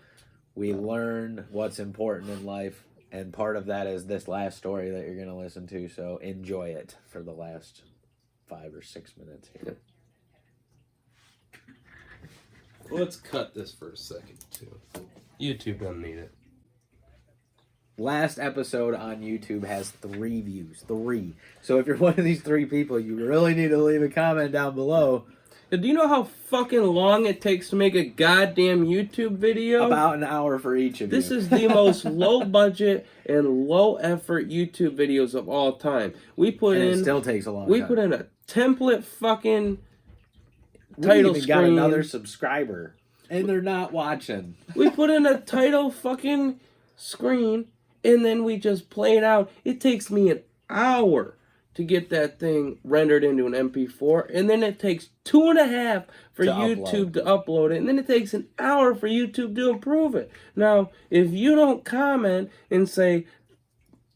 S1: We learn what's important in life. And part of that is this last story that you're going to listen to. So enjoy it for the last 5 or 6 minutes here.
S2: Let's cut this for a second, too. YouTube doesn't need it.
S1: Last episode on YouTube has 3 views. 3. So if you're one of these 3 people, you really need to leave a comment down below.
S2: Do you know how fucking long it takes to make a goddamn YouTube video?
S1: About an hour for each of you.
S2: This is the most low budget and low effort YouTube videos of all time. We put
S1: and
S2: in
S1: it still takes a long
S2: we
S1: time.
S2: put in a template fucking
S1: We
S2: title
S1: even
S2: screen.
S1: got another subscriber. And they're not watching.
S2: We put in a title fucking screen and then we just play it out. It takes me an hour to get that thing rendered into an MP4, and then it takes 2.5 for YouTube to upload it, and then it takes an hour for YouTube to improve it. Now, if you don't comment and say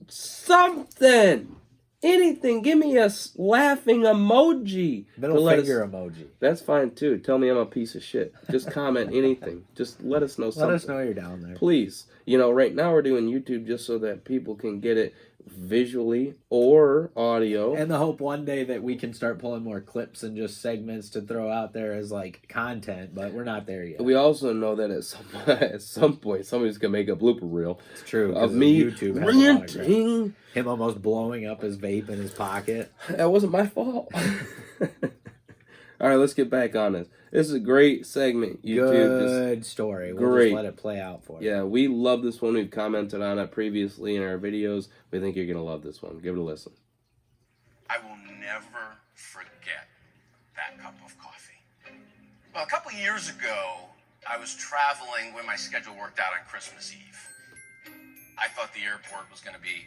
S2: something, anything, give me a laughing emoji.
S1: Middle finger emoji.
S2: That's fine too. Tell me I'm a piece of shit. Just comment anything. Just let us know something.
S1: Let us know you're down there.
S2: Please. You know, right now we're doing YouTube just so that people can get it visually or audio.
S1: And the hope one day that we can start pulling more clips and just segments to throw out there as like content, but we're not there yet.
S2: We also know that at some point somebody's gonna make a blooper reel.
S1: It's true.
S2: Of me
S1: YouTube has a lot of crap.
S2: ranting.
S1: Him almost blowing up his vape in his pocket.
S2: That wasn't my fault. All right, let's get back on this. This is a great segment. YouTube.
S1: Good story. We'll
S2: great.
S1: just let it play out for you.
S2: Yeah, we love this one. We've commented on it previously in our videos. We think you're going to love this one. Give it a listen.
S6: I will never forget that cup of coffee. Well, a couple of years ago, I was traveling when my schedule worked out on Christmas Eve. I thought the airport was going to be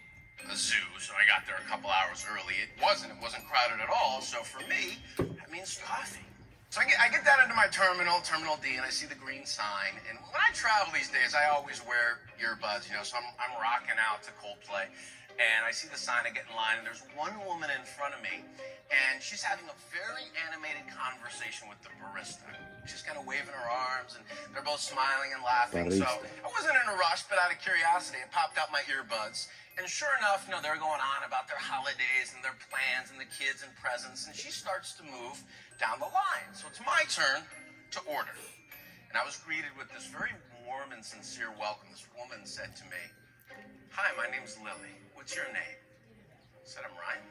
S6: a zoo, so I got there a couple hours early. It wasn't crowded at all, so for me, that means coffee. So I get down into my Terminal D, and I see the green sign. And when I travel these days, I always wear earbuds, you know, so I'm rocking out to Coldplay. And I see the sign, I get in line, and there's one woman in front of me, and she's having a very animated conversation with the barista. She's kind of waving her arms, and they're both smiling and laughing. So I wasn't in a rush, but out of curiosity, I popped out my earbuds. And sure enough, you know, they're going on about their holidays and their plans and the kids and presents. And she starts to move down the line. So it's my turn to order. And I was greeted with this very warm and sincere welcome. This woman said to me, "Hi, my name's Lily. What's your name?" I said, "I'm Ryan."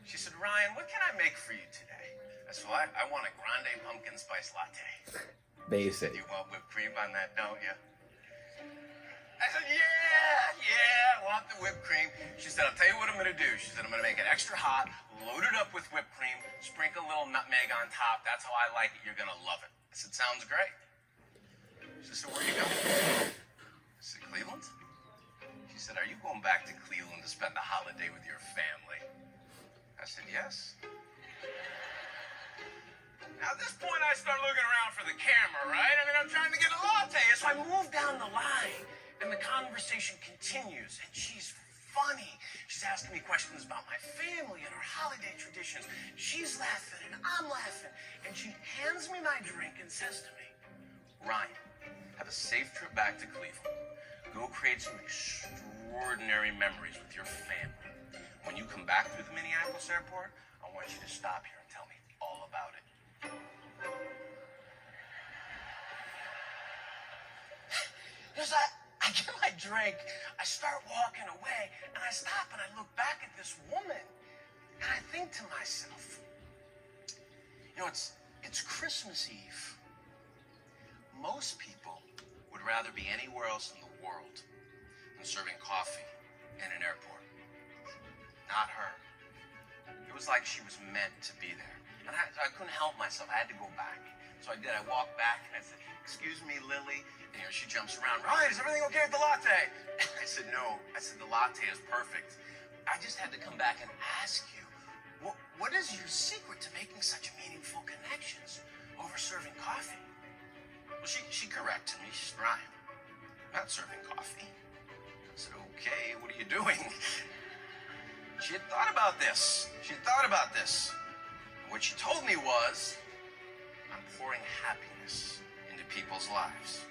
S6: She said, "Ryan, what can I make for you today?" I said, "Well, I want a grande pumpkin spice latte."
S1: Basic.
S6: You want whipped cream on that, don't you? I said, yeah, I want the whipped cream. She said, "I'll tell you what I'm going to do." She said, "I'm going to make it extra hot, load it up with whipped cream, sprinkle a little nutmeg on top. That's how I like it. You're going to love it." I said, "Sounds great." She said, "Where are you going?" I said, "Cleveland." She said, "Are you going back to Cleveland to spend the holiday with your family?" I said, "Yes." Now, at this point, I start looking around for the camera, right? I mean, I'm trying to get a latte. So I move down the line, and the conversation continues, and she's funny. She's asking me questions about my family and our holiday traditions. She's laughing, and I'm laughing. And she hands me my drink and says to me, "Ryan, have a safe trip back to Cleveland. Go create some extraordinary memories with your family. When you come back through the Minneapolis airport, I want you to stop here and tell me all about it." As I get my drink, I start walking away, and I stop and I look back at this woman, and I think to myself, you know, it's Christmas Eve. Most people would rather be anywhere else in the world than serving coffee in an airport. Not her. It was like she was meant to be there. And I couldn't help myself. I had to go back. So I did. I walked back and I said, "Excuse me, Lily." And here she jumps around. "Ryan, is everything okay with the latte?" I said, "No." I said, "The latte is perfect. I just had to come back and ask you, what is your secret to making such meaningful connections over serving coffee?" Well, she corrected me. She said, "Ryan, I'm not serving coffee." I said, "Okay, what are you doing?" She had thought about this. What she told me was, "I'm pouring happiness into people's lives."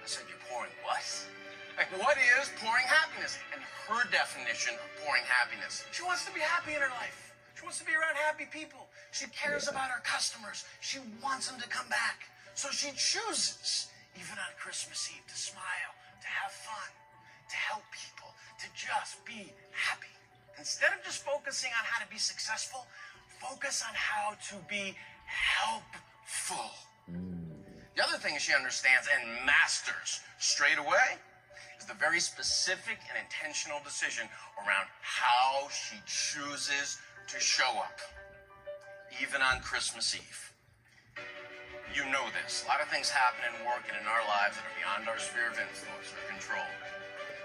S6: I said, "You're pouring what?" Like, what is pouring happiness? And her definition of pouring happiness, she wants to be happy in her life. She wants to be around happy people. She cares about her customers. She wants them to come back. So she chooses, even on Christmas Eve, to smile, to have fun, to help people, to just be happy. Instead of just focusing on how to be successful, focus on how to be helpful. The other thing she understands and masters straight away is the very specific and intentional decision around how she chooses to show up, even on Christmas Eve. You know this. A lot of things happen in work and in our lives that are beyond our sphere of influence or control.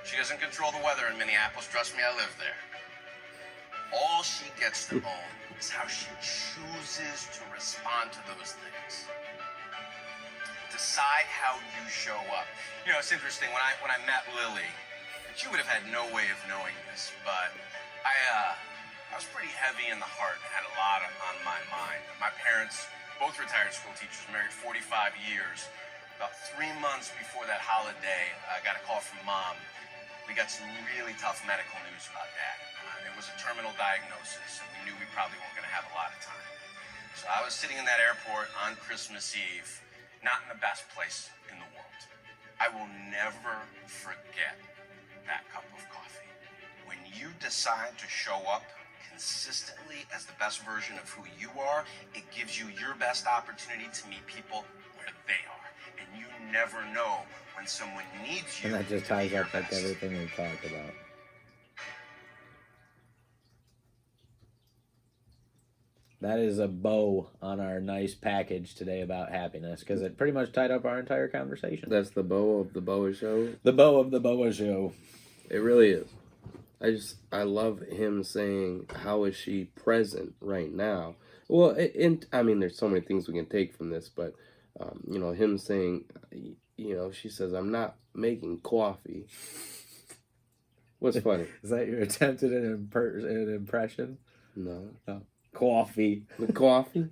S6: She doesn't control the weather in Minneapolis. Trust me, I live there. All she gets to own is how she chooses to respond to those things. Decide how you show up. You know, it's interesting, when I met Lily, she would have had no way of knowing this, but I was pretty heavy in the heart and had a lot on my mind. My parents, both retired school teachers, married 45 years. About 3 months before that holiday, I got a call from Mom. We got some really tough medical news about Dad. It was a terminal diagnosis, and we knew we probably weren't going to have a lot of time. So I was sitting in that airport on Christmas Eve, not in the best place in the world. I will never forget that cup of coffee. When you decide to show up consistently as the best version of who you are, it gives you your best opportunity to meet people where they are. And you never know when someone needs you.
S1: And that just ties up like everything we've talked about. That is a bow on our nice package today about happiness, because it pretty much tied up our entire conversation.
S2: That's the bow of the BOWA show.
S1: The bow of the BOWA show.
S2: It really is. I love him saying, how is she present right now? Well, and I mean, there's so many things we can take from this, but you know, him saying, you know, she says, "I'm not making coffee." What's funny?
S1: Is that your attempt at an impression?
S2: No.
S1: Coffee.
S2: With coffee?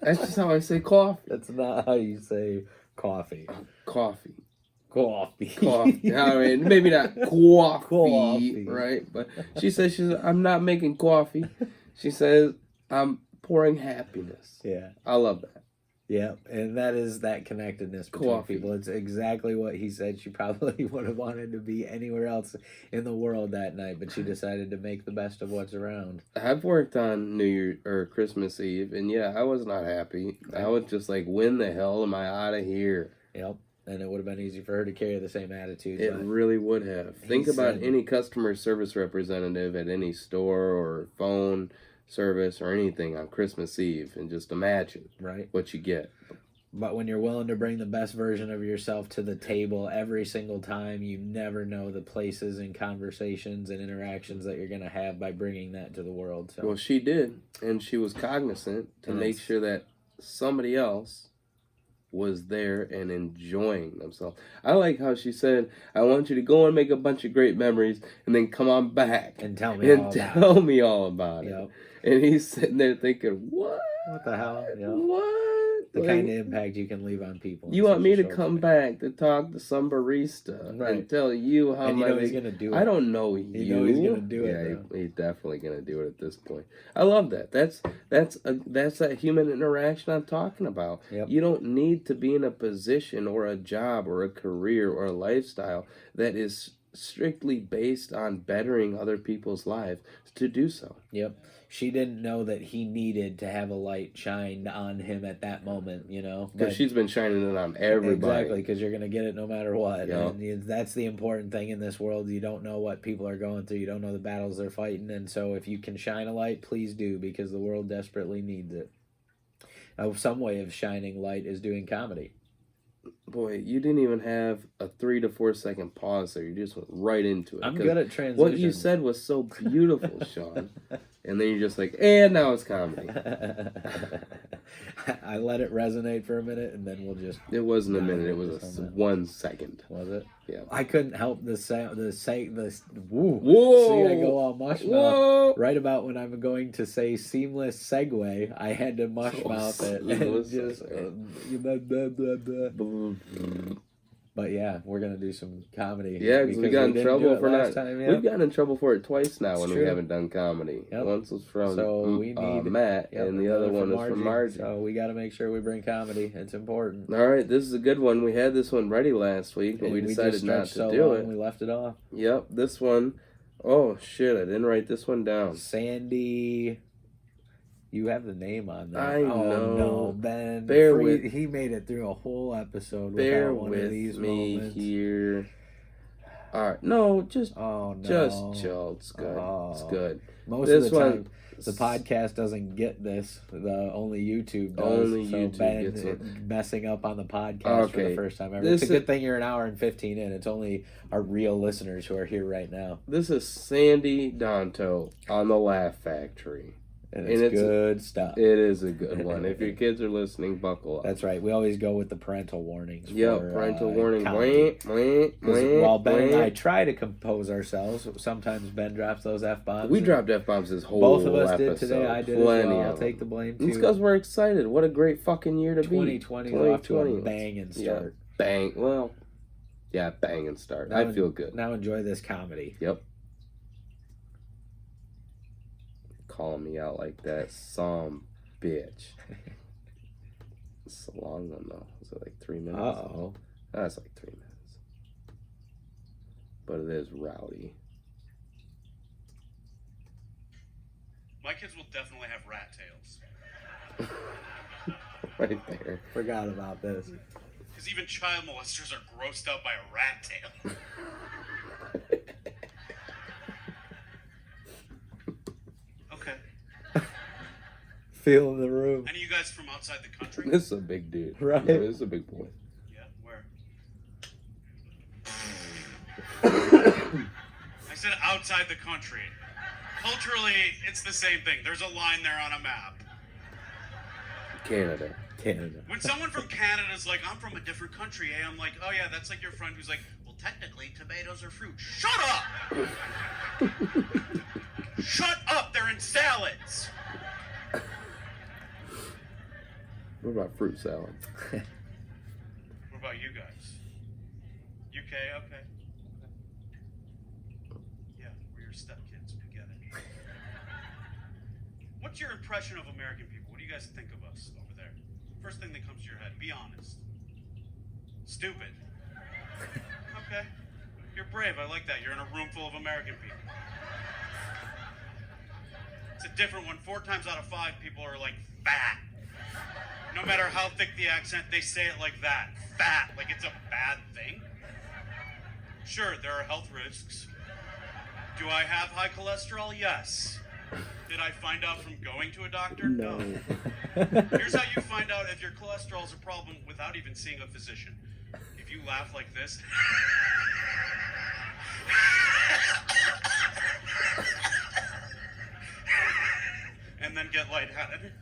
S2: That's just how I say coffee.
S1: That's not how you say coffee.
S2: Coffee.
S1: Coffee.
S2: Coffee. I mean, maybe not coffee, right? But she's I'm not making coffee. She says, I'm pouring happiness.
S1: Yeah.
S2: I love that.
S1: Yeah, and that is that connectedness between people. It's exactly what he said. She probably would have wanted to be anywhere else in the world that night, but she decided to make the best of what's around.
S2: I've worked on New Year or Christmas Eve, and yeah, I was not happy. I was just like, when the hell am I out of here?
S1: Yep, and it would have been easy for her to carry the same attitude.
S2: It really would have. Think about any customer service representative at any store or phone service or anything on Christmas Eve, and just imagine what you get.
S1: But when you're willing to bring the best version of yourself to the table every single time, you never know the places and conversations and interactions that you're going to have by bringing that to the world. So.
S2: Well, she did, and she was cognizant to make sure that somebody else was there and enjoying themselves. I like how she said, I want you to go and make a bunch of great memories and then come on back
S1: and tell me all about it.
S2: And he's sitting there thinking, what
S1: the hell?
S2: What?
S1: The kind of impact you can leave on people.
S2: You want me to come back to talk to some barista and tell you how
S1: he's going to do it.
S2: I don't know you.
S1: You know he's going to do it.
S2: Yeah, he's definitely going to do it at this point. I love that. That's that human interaction I'm talking about.
S1: Yep.
S2: You don't need to be in a position or a job or a career or a lifestyle that is strictly based on bettering other people's lives to do so.
S1: Yep. She didn't know that he needed to have a light shined on him at that moment, you know?
S2: Because she's been shining it on everybody.
S1: Exactly, because you're going to get it no matter what.
S2: Yep.
S1: And that's the important thing in this world. You don't know what people are going through. You don't know the battles they're fighting. And so if you can shine a light, please do, because the world desperately needs it. Some way of shining light is doing comedy.
S2: Boy, you didn't even have a 3 to 4 second pause there. You just went right into it.
S1: I'm good at transition.
S2: What you said was so beautiful, Sean. And then you're just like, and now it's comedy.
S1: I let it resonate for a minute, and then we'll just...
S2: It wasn't a minute. It was 1 second.
S1: Was it?
S2: Yeah.
S1: I couldn't help woo.
S2: Whoa.
S1: See, I go all mush mouth. Right about when I'm going to say seamless segue, I had to mush mouth it. And just... But yeah, we're gonna do some comedy.
S2: Yeah, because we got in trouble for not. We've gotten in trouble for it twice now when we haven't done comedy.
S1: Yep.
S2: Once was from
S1: we need
S2: Matt, and the other one was from Margie.
S1: So we got to make sure we bring comedy. It's important.
S2: All right, this is a good one. We had this one ready last week, but we decided not to do it.
S1: We left it off.
S2: Yep, this one. Oh shit! I didn't write this one down.
S1: Sandy. You have the name on there.
S2: I know.
S1: Oh, no, Ben. He made it through a whole episode without one of these moments.
S2: Here. All right. No, just
S1: chill.
S2: It's good. It's good.
S1: Most of the time, the podcast doesn't get this. Only YouTube does.
S2: Only YouTube gets it.
S1: Messing up on the podcast for the first time ever. It's a good thing you're an hour and 15 in. It's only our real listeners who are here right now.
S2: This is Sandy Donto on the Laugh Factory.
S1: And it's good stuff.
S2: It is a good one. If your kids are listening, buckle up.
S1: That's right. We always go with the parental warnings.
S2: Parental warning.
S1: While Ben and I try to compose ourselves, sometimes Ben drops those F-bombs.
S2: We dropped F-bombs this whole
S1: Both of us
S2: episode.
S1: did today. I did as well. I'll take the blame, too.
S2: It's because we're excited. What a great fucking year to be.
S1: 2020 is off to a banging start.
S2: Yeah, bang. Well, yeah, banging start. Now, I feel good.
S1: Now enjoy this comedy.
S2: Yep. Calling me out like that, some bitch. It's a long one though. Is it like 3 minutes?
S1: Uh-oh.
S2: That's like 3 minutes. But it is rowdy.
S7: My kids will definitely have rat tails.
S2: Right there.
S1: Forgot about this.
S7: Because even child molesters are grossed out by a rat tail. Okay.
S1: Feel in the room.
S7: Any of you guys from outside the country?
S2: This is a big dude.
S1: Right.
S2: Yeah, this is a big boy.
S7: Yeah, where? I said outside the country. Culturally, it's the same thing. There's a line there on a map.
S2: Canada.
S7: When someone from Canada is like, I'm from a different country, I'm like, oh yeah, that's like your friend who's like, well, technically, tomatoes are fruit. Shut up! Shut up! They're in salads!
S2: What about fruit salad?
S7: What about you guys? UK, okay. Yeah, we're your stepkids, we get it. What's your impression of American people? What do you guys think of us over there? First thing that comes to your head, be honest. Stupid. Okay. You're brave, I like that. You're in a room full of American people. It's a different one. 4 times out of 5 people are like, fat. No matter how thick the accent, they say it like that. Fat. Like it's a bad thing. Sure, there are health risks. Do I have high cholesterol? Yes. Did I find out from going to a doctor? No. Here's how you find out if your cholesterol is a problem without even seeing a physician. If you laugh like this... and then get lightheaded.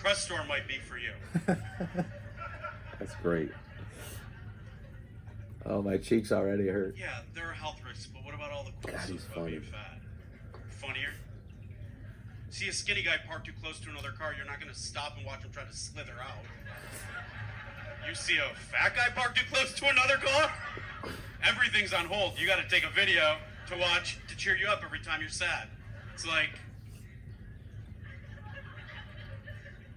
S7: Crestor might be for you.
S2: That's great.
S1: Oh, my cheeks already hurt.
S7: Yeah, there are health risks, but what about all the cool stuff about being fat? Funnier? See a skinny guy parked too close to another car, you're not going to stop and watch him try to slither out. You see a fat guy parked too close to another car? Everything's on hold. You got to take a video to watch to cheer you up every time you're sad. It's like...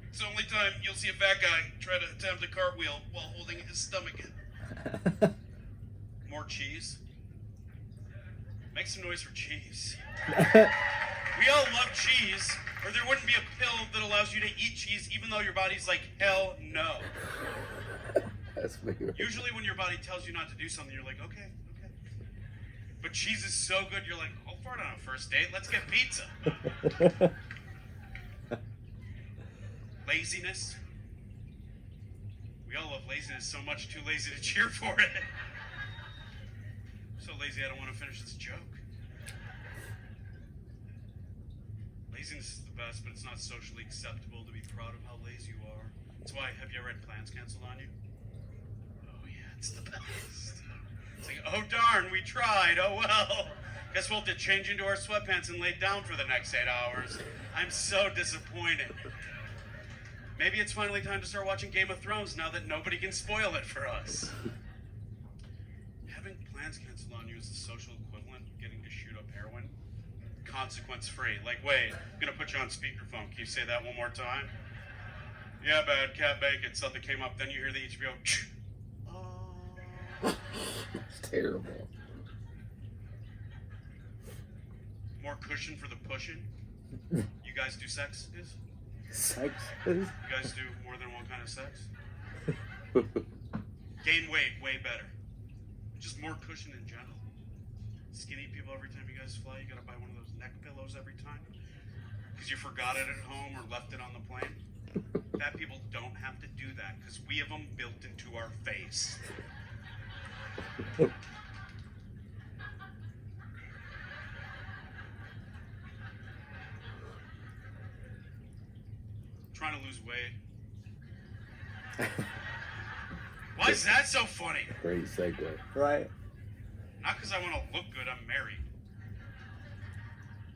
S7: it's the only time you'll see a fat guy try to attempt a cartwheel while holding his stomach in. More cheese? Make some noise for cheese. We all love cheese, or there wouldn't be a pill that allows you to eat cheese even though your body's like, hell no.
S2: That's weird.
S7: Usually when your body tells you not to do something, you're like, okay. But cheese is so good, you're like, I'll fart on a first date, let's get pizza. Laziness. We all love laziness so much, too lazy to cheer for it. So lazy I don't want to finish this joke. Laziness is the best, but it's not socially acceptable to be proud of how lazy you are. That's why, have you ever had plans canceled on you? Oh yeah, it's the best. It's like, oh darn, we tried, oh well. Guess we'll have to change into our sweatpants and lay down for the next 8 hours. I'm so disappointed. Maybe it's finally time to start watching Game of Thrones now that nobody can spoil it for us. Having plans canceled on you is the social equivalent of getting to shoot up heroin. Consequence free. Like, wait, I'm gonna put you on speakerphone. Can you say that one more time? Yeah, bad cat bacon. Something came up, then you hear the HBO.
S2: It's terrible.
S7: More cushion for the pushing. You guys do sex?
S1: Sex?
S7: You guys do more than one kind of sex? Gain weight, way better. Just more cushion in general. Skinny people, every time you guys fly, you gotta buy one of those neck pillows every time. Because you forgot it at home or left it on the plane. Fat people don't have to do that because we have them built into our face. Trying to lose weight. Why is that so funny?
S2: Great segue.
S1: Right.
S7: Not because I want to look good, I'm married.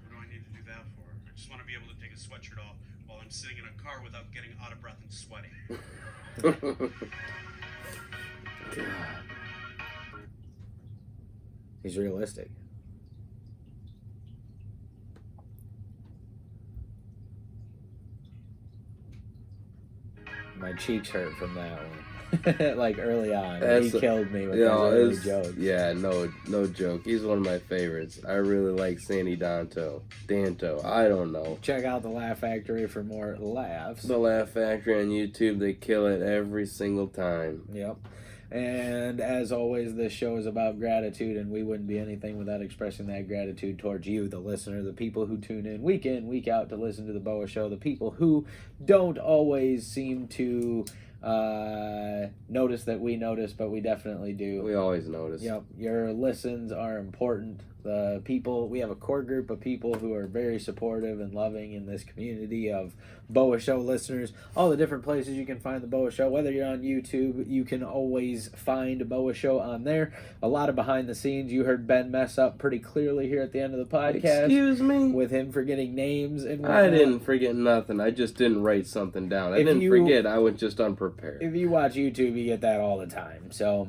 S7: What do I need to do that for? I just want to be able to take a sweatshirt off while I'm sitting in a car without getting out of breath and sweaty.
S2: God.
S1: He's realistic. My cheeks hurt from that one. Like early on. He killed me with those early jokes.
S2: Yeah, no joke. He's one of my favorites. I really like Sandy Danto, I don't know.
S1: Check out the Laugh Factory for more laughs.
S2: The Laugh Factory on YouTube, they kill it every single time.
S1: Yep. And as always, this show is about gratitude, and we wouldn't be anything without expressing that gratitude towards you, the listener, the people who tune in, week out to listen to the BOWA show, the people who don't always seem to notice that we notice, but we definitely do.
S2: We always notice.
S1: Yep. Your listens are important. people. We have a core group of people who are very supportive and loving in this community of BOWA Show listeners. All the different places you can find the BOWA Show. Whether you're on YouTube, you can always find BOWA Show on there. A lot of behind the scenes. You heard Ben mess up pretty clearly here at the end of the podcast.
S2: Excuse me?
S1: With him forgetting names and whatnot.
S2: I didn't forget nothing. I just didn't write something down. I didn't forget. I was just unprepared.
S1: If you watch YouTube, you get that all the time. So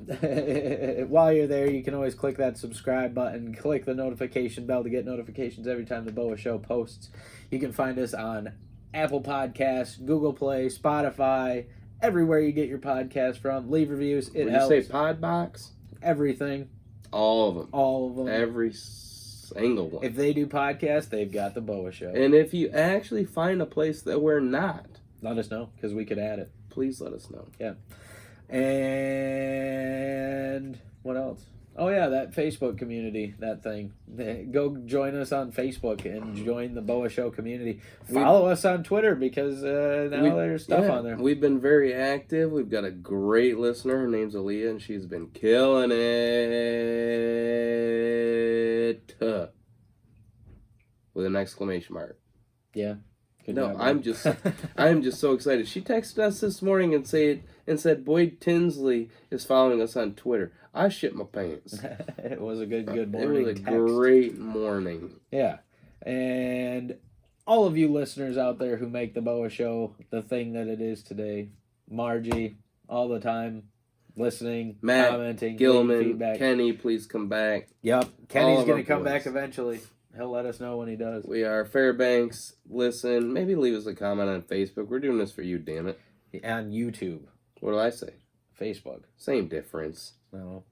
S1: while you're there, you can always click that subscribe button. Click the notification bell to get notifications every time the BOWA Show posts. You can find us on Apple Podcasts, Google Play, Spotify, everywhere you get your podcast from. Leave reviews. It helps.
S2: You say Podbox?
S1: Everything.
S2: All of them.
S1: All of them.
S2: Every single one.
S1: If they do podcasts, they've got the BOWA Show.
S2: And if you actually find a place that we're not,
S1: let us know, because we could add it.
S2: Please let us know.
S1: Yeah. And what else? Oh, yeah, that Facebook community, that thing. Go join us on Facebook and join the BOWA Show community. Follow us on Twitter, because now there's stuff on there.
S2: We've been very active. We've got a great listener. Her name's Aaliyah, and she's been killing it. With an exclamation mark.
S1: Yeah.
S2: I'm just so excited. She texted us this morning and said Boyd Tinsley is following us on Twitter. I shit my pants.
S1: It was a good morning.
S2: It was a great morning.
S1: Yeah. And all of you listeners out there who make the BOWA Show the thing that it is today. Margie, all the time, listening,
S2: Matt,
S1: commenting,
S2: Gilman,
S1: feedback.
S2: Kenny, please come back.
S1: Yep. Kenny's going to come back eventually. He'll let us know when he does.
S2: We are Fairbanks. Listen, maybe leave us a comment on Facebook. We're doing this for you, damn it.
S1: On YouTube.
S2: What did I say?
S1: Facebook.
S2: Same difference.
S1: No.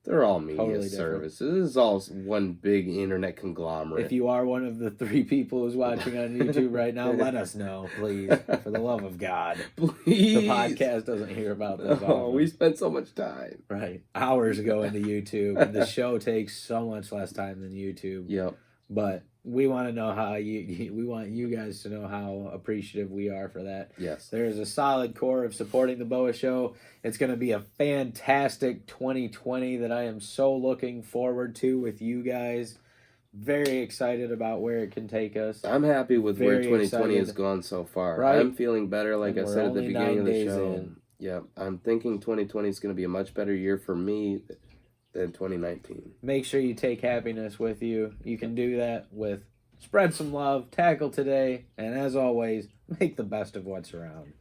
S2: They're all media
S1: Totally
S2: services. This is all one big internet conglomerate.
S1: If you are one of the 3 people who's watching on YouTube right now, let us know, please. For the love of God.
S2: Please.
S1: The podcast doesn't hear about this.
S2: Oh, we spent so much time.
S1: Right. Hours go into YouTube. And the show takes so much less time than YouTube.
S2: Yep.
S1: But we want to know we want you guys to know how appreciative we are for that.
S2: Yes.
S1: There's a solid core of supporting the BOWA Show. It's going to be a fantastic 2020 that I am so looking forward to with you guys. Very excited about where it can take us.
S2: I'm happy with where 2020
S1: excited.
S2: has gone so far.
S1: Right?
S2: I'm feeling better, like I said at the beginning of the show.
S1: In.
S2: Yeah, I'm thinking 2020 is going to be a much better year for me than 2019.
S1: Make sure you take happiness with you. You can do that with spread some love, tackle today, and as always, make the best of what's around.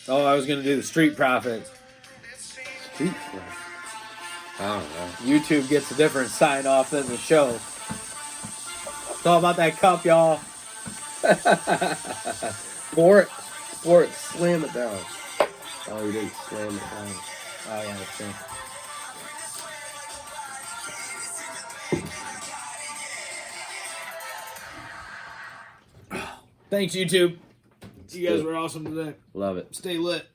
S1: Oh, I was going to do the Street Profits.
S2: Street Profits? I don't know.
S1: YouTube gets a different sign-off than the show. It's all about that cup, y'all.
S2: Pour it, slam it down. Oh, you didn't slam it down.
S1: Oh, yeah, that's true. Thanks, YouTube. You guys were awesome today.
S2: Love it.
S1: Stay lit.